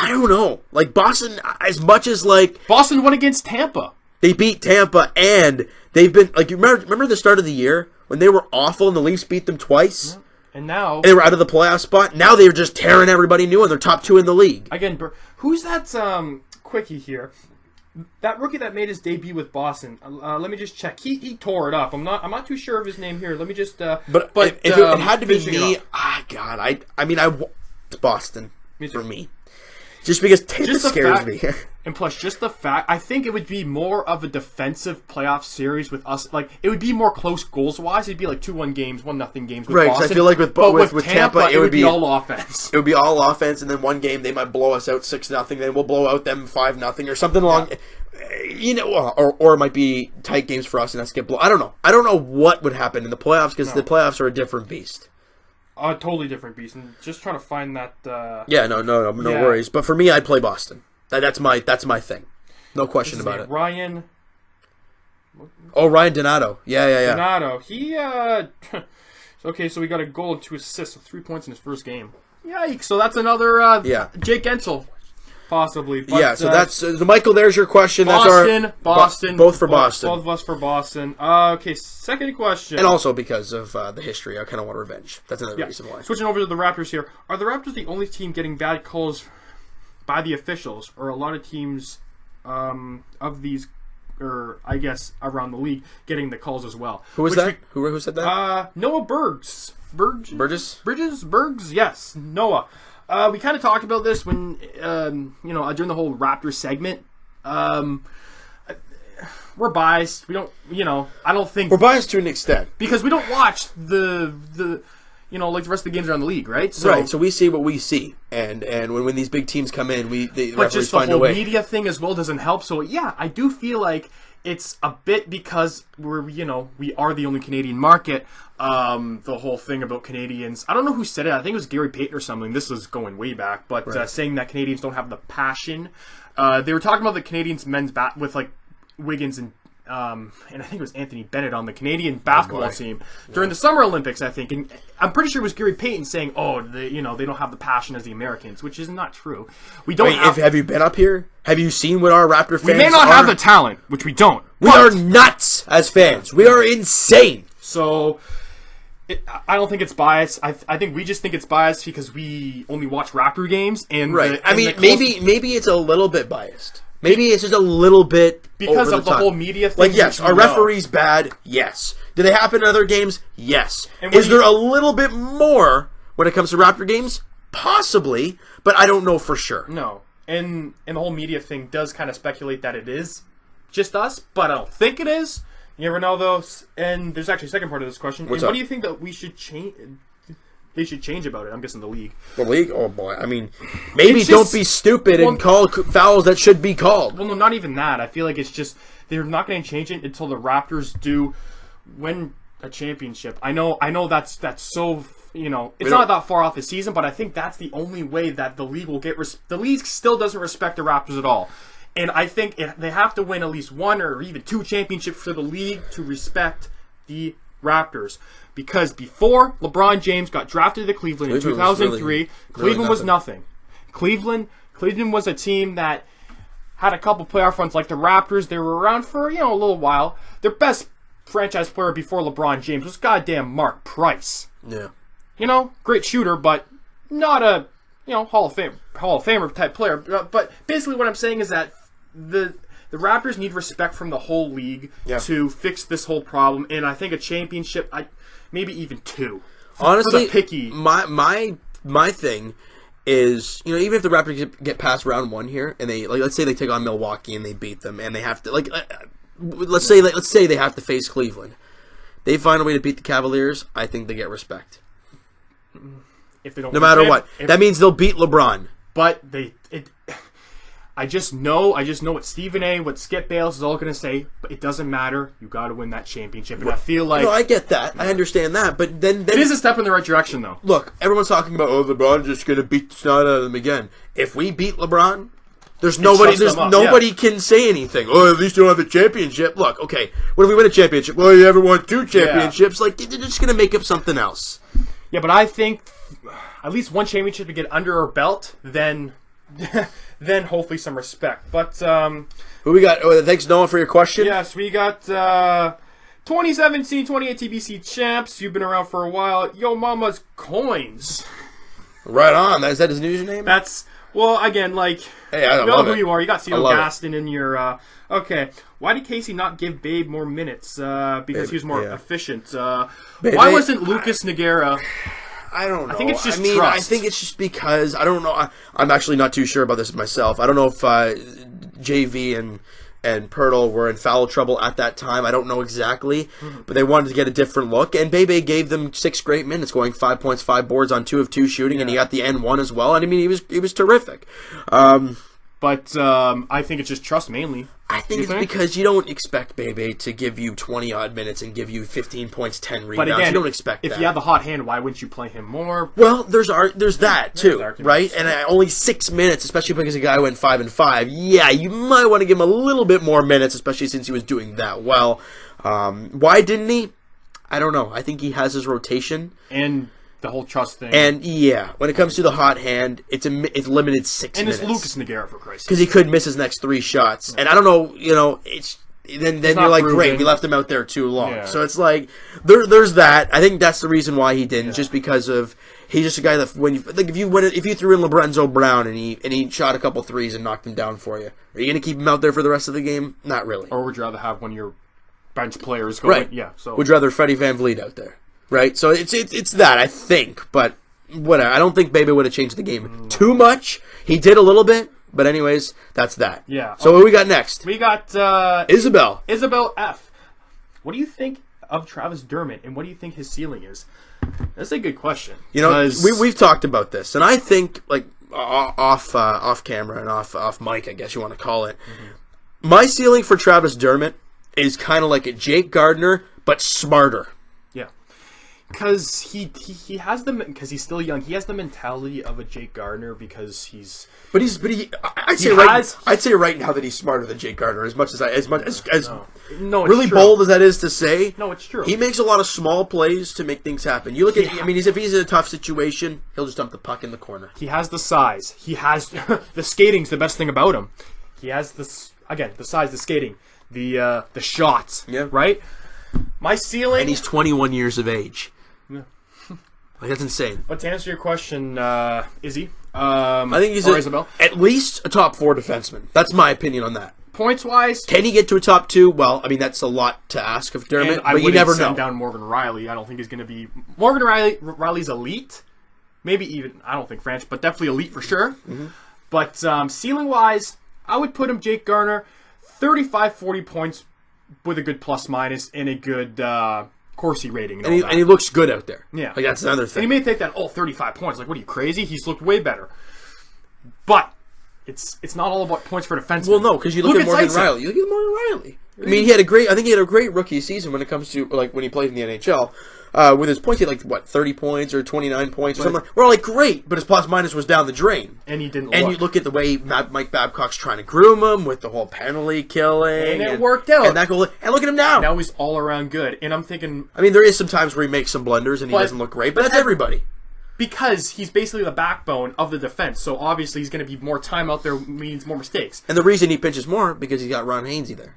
don't know. Like, Boston, as much as like... Boston won against Tampa. They beat Tampa, and they've been... Like, you remember the start of the year? When they were awful and the Leafs beat them twice? Yeah. And now... And they were out of the playoff spot. Now they're just tearing everybody new, and they're top 2 in the league. Again, who's that quickie here? That rookie that made his debut with Boston. Let me just check. He tore it up. I'm not too sure of his name here. Let me just... But if it had to be me... God, it's Boston for me. Just because Tampa scares me. And plus, just the fact, I think it would be more of a defensive playoff series with us. Like, it would be more close goals-wise. It'd be like 2-1 games, 1-0 games with Boston. Right, I feel like with Tampa, it would be all offense. It would be all offense, and then one game they might blow us out 6-0, then we'll blow out them 5-0 or something along. Yeah. Or it might be tight games for us and us get blown. I don't know. I don't know what would happen in the playoffs, because the playoffs are a different beast. A totally different beast, and just trying to find that. No worries. But for me, I'd play Boston. That's my thing. No question about it. Ryan. Oh, Ryan Donato. Yeah. Donato. He. Okay, so we got a goal and 2 assists, so 3 points in his first game. Yikes! So that's another. Jake Gensel. Possibly. But, so that's Michael. There's your question. Boston. Both for Boston. Both of us for Boston. Okay, second question. And also because of the history, I kind of want revenge. That's another reason why. Switching over to the Raptors here. Are the Raptors the only team getting bad calls by the officials, or a lot of teams of these, or I guess around the league, getting the calls as well? Who was that? Who said that? Noah Burgess. Burgess? Burgess? Yes, Noah. We kind of talked about this when, during the whole Raptors segment. We're biased. We don't, I don't think... We're biased to an extent. Because we don't watch the like the rest of the games around the league, right? So we see what we see. And when these big teams come in, the referees find a way. But just the whole media thing as well doesn't help. So, yeah, I do feel like it's a bit because we are the only Canadian market. The whole thing about Canadians, I don't know who said it. I think it was Gary Payton or something. This was going way back, but saying that Canadians don't have the passion. They were talking about the Canadians men's with like Wiggins and I think it was Anthony Bennett on the Canadian basketball team during the Summer Olympics, I think. And I'm pretty sure it was Gary Payton saying, they don't have the passion as the Americans, which is not true. We don't. Have you been up here? Have you seen what our Raptor fans are? We may not have the talent, which we don't. We are nuts as fans. We are insane. So I don't think it's biased. I think we just think it's biased because we only watch Raptor games. And maybe it's a little bit biased. Maybe it's just a little bit because over of the whole media thing. Like, yes, are referees bad? Yes. Do they happen in other games? Yes. Is there a little bit more when it comes to Raptor games? Possibly, but I don't know for sure. No. And the whole media thing does kind of speculate that it is just us, but I don't think it is. You never know, though. And there's actually a second part of this question. What do you think that we should change? They should change about it. I'm guessing the league. The league? Oh, boy. I mean, maybe don't be stupid and call fouls that should be called. Well, no, not even that. I feel like it's just they're not going to change it until the Raptors do win a championship. I know that's so, it's not that far off the season, but I think that's the only way that the league will get the league still doesn't respect the Raptors at all. And I think they have to win at least 1 or even 2 championships for the league to respect the Raptors. Because before LeBron James got drafted to Cleveland in 2003, Cleveland was nothing. Cleveland was a team that had a couple playoff runs like the Raptors. They were around for, a little while. Their best franchise player before LeBron James was goddamn Mark Price. Yeah. Great shooter, but not a, Hall of Famer type player. But basically what I'm saying is that the Raptors need respect from the whole league to fix this whole problem. And I think a championship, maybe even 2. Honestly, for the picky. My thing is, even if the Raptors get past round 1 here, and they let's say they take on Milwaukee and they beat them, and they have to let's say they have to face Cleveland, they find a way to beat the Cavaliers. I think they get respect. If they don't, no matter what, that means they'll beat LeBron. But I just know what Stephen A, what Skip Bayless is all going to say, but it doesn't matter. You got to win that championship, and I feel like I get that, I understand that, but then it is a step in the right direction, though. Look, everyone's talking about LeBron's just going to beat the snot out of them again. If we beat LeBron, there's nobody can say anything. Oh, at least you don't have the championship. Look, okay, what if we win a championship? Well, you ever won 2 championships? They're just going to make up something else. Yeah, but I think at least one championship to get under our belt, then hopefully some respect. But who we got? Oh, thanks, Noah, for your question. Yes, we got 2017-28 TBC champs. You've been around for a while. Yo Mama's Coins. Right on. Is that his username? That's, well, again, hey, I you know love who it. you are. You got Cito Gaston in your... okay. Why did Casey not give Babe more minutes? Because he was more efficient. Why wasn't Lucas Nogueira... I don't know. I think it's just trust. trust. I think it's just because, I don't know. I'm actually not too sure about this myself. I don't know if JV and Pirtle were in foul trouble at that time. I don't know exactly. But they wanted to get a different look. And Bebe gave them 6 great minutes, going 5 points, 5 boards on 2 of 2 shooting. And he got the N1 as well. And I mean, he was terrific. But I think it's just trust mainly. I think it's because you don't expect Bebe to give you 20-odd minutes and give you 15 points, 10 rebounds. But again, you don't expect that. If you have the hot hand, why wouldn't you play him more? Well, there's that too, right? And only 6 minutes, especially because a guy went 5 and 5. Yeah, you might want to give him a little bit more minutes, especially since he was doing that well. Why didn't he? I don't know. I think he has his rotation and the whole trust thing. And yeah, when it comes to the hot hand, it's limited 6 minutes. And it's Lucas Nogueira, for Christ's sake. Because he could miss his next 3 shots. And I don't know, it's then you're like, proven. Great, we left him out there too long. Yeah. So it's like there's that. I think that's the reason why he didn't, just because of he's just a guy that if you threw in Lorenzo Brown and he shot a couple threes and knocked him down for you, are you going to keep him out there for the rest of the game? Not really. Or would you rather have one of your bench players go? Right. Yeah. So would you rather Freddie VanVleet out there? Right, so it's that, I think, but whatever. I don't think Bebe would have changed the game too much. He did a little bit, but anyways, that's that. Yeah. So what we got next? We got Isabel F. What do you think of Travis Dermott, and what do you think his ceiling is? That's a good question. We've talked about this, and I think off camera and off mic, I guess you want to call it. Mm-hmm. My ceiling for Travis Dermott is kind of like a Jake Gardner, but smarter. Because he has because he's still young. He has the mentality of a Jake Gardner because he's. I'd say right now that he's smarter than Jake Gardner. As really bold as that is to say. No, it's true. He makes a lot of small plays to make things happen. You look at. I mean, if he's in a tough situation, he'll just dump the puck in the corner. He has the size. He has the skating's the best thing about him. He has the size, the skating, the shots. Yeah. Right. My ceiling. And he's 21 years of age. Yeah. That's insane. But to answer your question, Izzy, I think he's Isabel, at least a top 4 defenseman. That's my opinion on that. Points wise, can he get to a top 2? Well, I mean that's a lot to ask of Dermott, but you never know. Send down Morgan Riley. I don't think he's going to be Morgan Riley. Riley's elite, maybe even I don't think French, but definitely elite for sure. Mm-hmm. But ceiling wise, I would put him Jake Gardner, 35-40 points with a good plus minus and a good. Corsi rating and he looks good out there. Yeah. That's another thing. And he may think that, 35 points. Like, what are you, crazy? He's looked way better. But it's not all about points for defensemen. Well, no, because you look at Morgan Riley. You look at Morgan Riley. I mean, I think he had a great rookie season when it comes to, when he played in the NHL. With his points, he had 30 points or 29 points or something. We're all great, but his plus minus was down the drain. And he didn't And you look at the way Mike Babcock's trying to groom him with the whole penalty killing. And it worked out. And look at him now. Now he's all around good. And I'm thinking... I mean, there is some times where he makes some blunders and he doesn't look great, but that's everybody. Because he's basically the backbone of the defense, so obviously he's going to be more time out there means more mistakes. And the reason he pinches more because he's got Ron Hainsey there.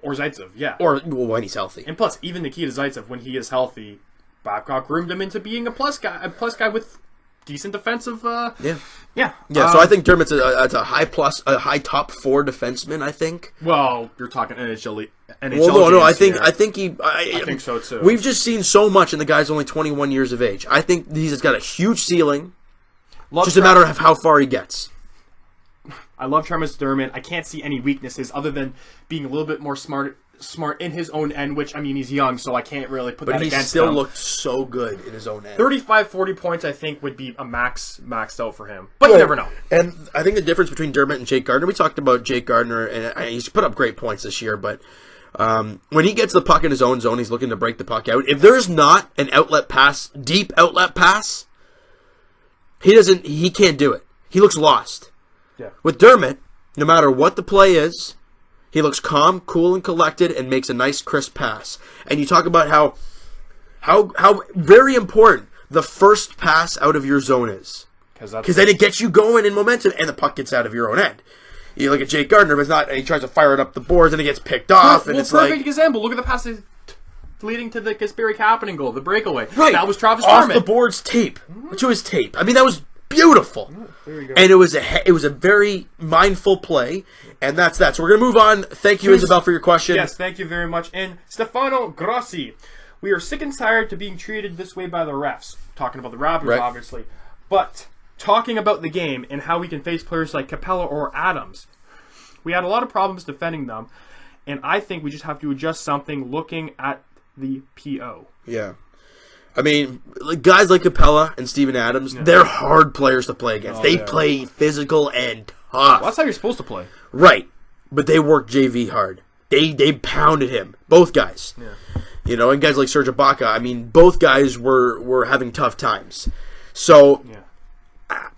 Or Zaitsev, yeah. Or when he's healthy. And plus, even Nikita Zaitsev, when he is healthy, Babcock groomed him into being a plus guy with decent defensive. Yeah. So I think Dermott's a high top 4 defenseman. I think. Well, you're talking NHL. Well, no. I think I think so too. We've just seen so much, and the guy's only 21 years of age. I think he's got a huge ceiling. Just a matter of how far he gets. I love Travis Dermott. I can't see any weaknesses other than being a little bit more smart in his own end, which, I mean, he's young, so I can't really put that against him. But he still looked so good in his own end. 35, 40 points, I think, would be a maxed out for him. But you never know. And I think the difference between Dermott and Jake Gardiner, we talked about Jake Gardiner, and he's put up great points this year, but when he gets the puck in his own zone, he's looking to break the puck out. If there's not an outlet pass, deep outlet pass, he can't do it. He looks lost. Yeah. With Dermott, no matter what the play is, he looks calm, cool, and collected, and makes a nice, crisp pass. And you talk about how very important the first pass out of your zone is, because then it gets you going in momentum, and the puck gets out of your own end. You look at Jake Gardiner, but it's not. He tries to fire it up the boards, and it gets picked off. And it's perfect example. Look at the pass leading to the Kasperi Kapanen goal, the breakaway. Right, that was Travis off Dermott. The boards tape to his tape. I mean, that was beautiful. There you go. And it was a very mindful play, and that's that. So we're gonna move on. Thank you, Isabel, for your question. Yes, thank you very much. And Stefano Grossi, we are sick and tired to being treated this way by the refs. Talking about the Raptors, obviously, but talking about the game and how we can face players like Capella or Adams. We had a lot of problems defending them, and I think we just have to adjust something looking at the PO. Yeah. I mean, guys like Capella and Steven Adams, they're hard players to play against. They play physical and tough. Well, that's how you're supposed to play. Right. But they work JV hard. They pounded him. Both guys. Yeah. You know, and guys like Serge Ibaka, I mean, both guys were having tough times. So,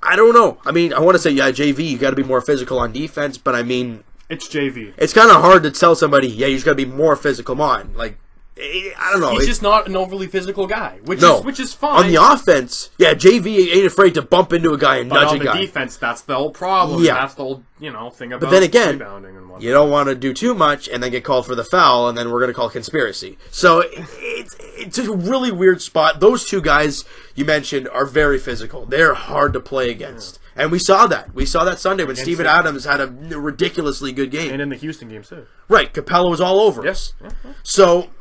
I don't know. I mean, I want to say, JV, you got to be more physical on defense, but I mean... It's JV. It's kind of hard to tell somebody, you just got to be more physical on. Like, I don't know. He's just not an overly physical guy, which is fine. On the offense, JV ain't afraid to bump into a guy and nudge a guy. On the defense, that's the whole problem. Yeah. That's the whole thing about but then again, rebounding and whatnot. You don't want to do too much and then get called for the foul, and then we're going to call conspiracy. So it's a really weird spot. Those two guys you mentioned are very physical. They're hard to play against. And we saw that. We saw that Sunday when Steven Adams had a ridiculously good game. And in the Houston game, too. Right. Capella was all over us. Yeah. So...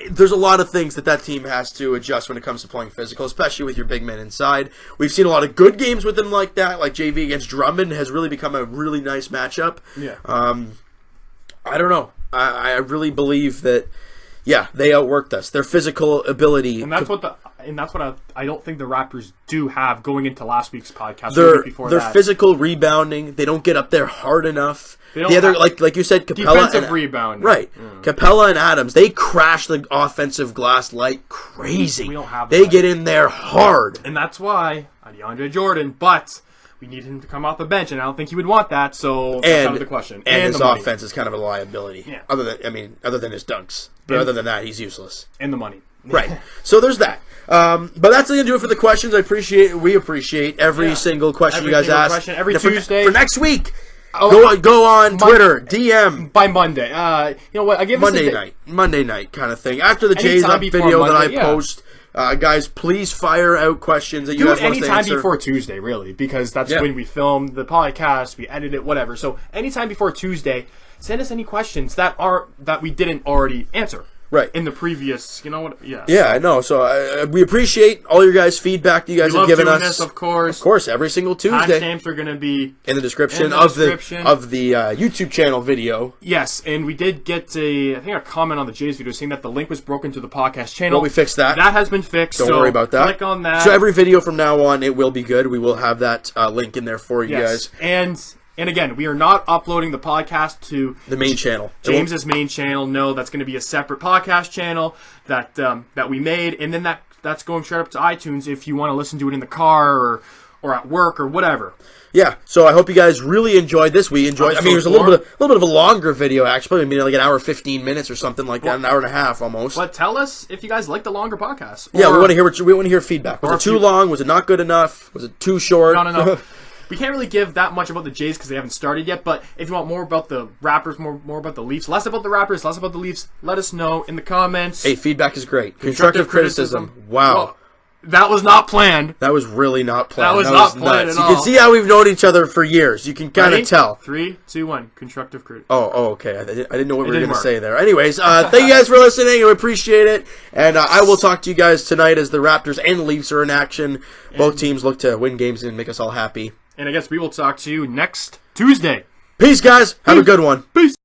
there's a lot of things that team has to adjust when it comes to playing physical, especially with your big men inside. We've seen a lot of good games with them like that, like JV against Drummond has really become a really nice matchup. Yeah. I don't know. I really believe that, they outworked us. Their physical ability. And that's what I don't think the Raptors do have going into last week's podcast. Their physical rebounding, they don't get up there hard enough. The other, like you said, Capella defensive rebounding. Right. Capella and Adams, they crash the offensive glass like crazy. We don't have They get in there hard. And that's why DeAndre Jordan, but we need him to come off the bench, and I don't think he would want that, so that's out of the question. And his offense is kind of a liability. Yeah. Other than his dunks. But other than that, he's useless. And the money. Right. So there's that. But that's going to do it for the questions. We appreciate every single question you guys ask. Every Tuesday. For next week. Go on Twitter, DM by Monday. You know what? I give Monday night kind of thing. After the Jays Up video Monday, that I post, guys, please fire out questions that you guys want us to answer. Anytime before Tuesday, really, because that's when we film the podcast, we edit it, whatever. So anytime before Tuesday, send us any questions that we didn't already answer. Right. In the previous, you know what? Yeah. Yeah, I know. So we appreciate all your guys' feedback that you guys have given us. This, of course. Of course, every single Tuesday. Timestamps are going to be in the description of the YouTube channel video. Yes, and we did get a comment on the Jays video saying that the link was broken to the podcast channel. Well, we fixed that. That has been fixed. Don't worry about that. Click on that. So every video from now on, it will be good. We will have that link in there for you guys. And again, we are not uploading the podcast to the main channel. James's main channel. No, that's going to be a separate podcast channel that we made, and then that's going straight up to iTunes if you want to listen to it in the car or at work or whatever. Yeah, so I hope you guys really enjoyed this. We enjoyed. I mean, it was a little bit of a longer video, actually. I mean, like an hour 15 minutes or something like that, an hour and a half almost. But tell us if you guys like the longer podcasts. Yeah, we want to hear feedback. Was it too long? Was it not good enough? Was it too short? No. We can't really give that much about the Jays because they haven't started yet, but if you want more about the Raptors, more about the Leafs, less about the Raptors, less about the Leafs, let us know in the comments. Hey, feedback is great. Constructive criticism. Wow. Well, that was not planned. That was really not planned. That was not planned nuts. at all. You can see how we've known each other for years. You can kind of tell. 3, 2, 1. Constructive criticism. Oh, okay. I didn't know what we were going to say there. Anyways, thank you guys for listening. We appreciate it. And I will talk to you guys tonight as the Raptors and Leafs are in action. Both teams look to win games and make us all happy. And I guess we will talk to you next Tuesday. Peace, guys. Have a good one. Peace.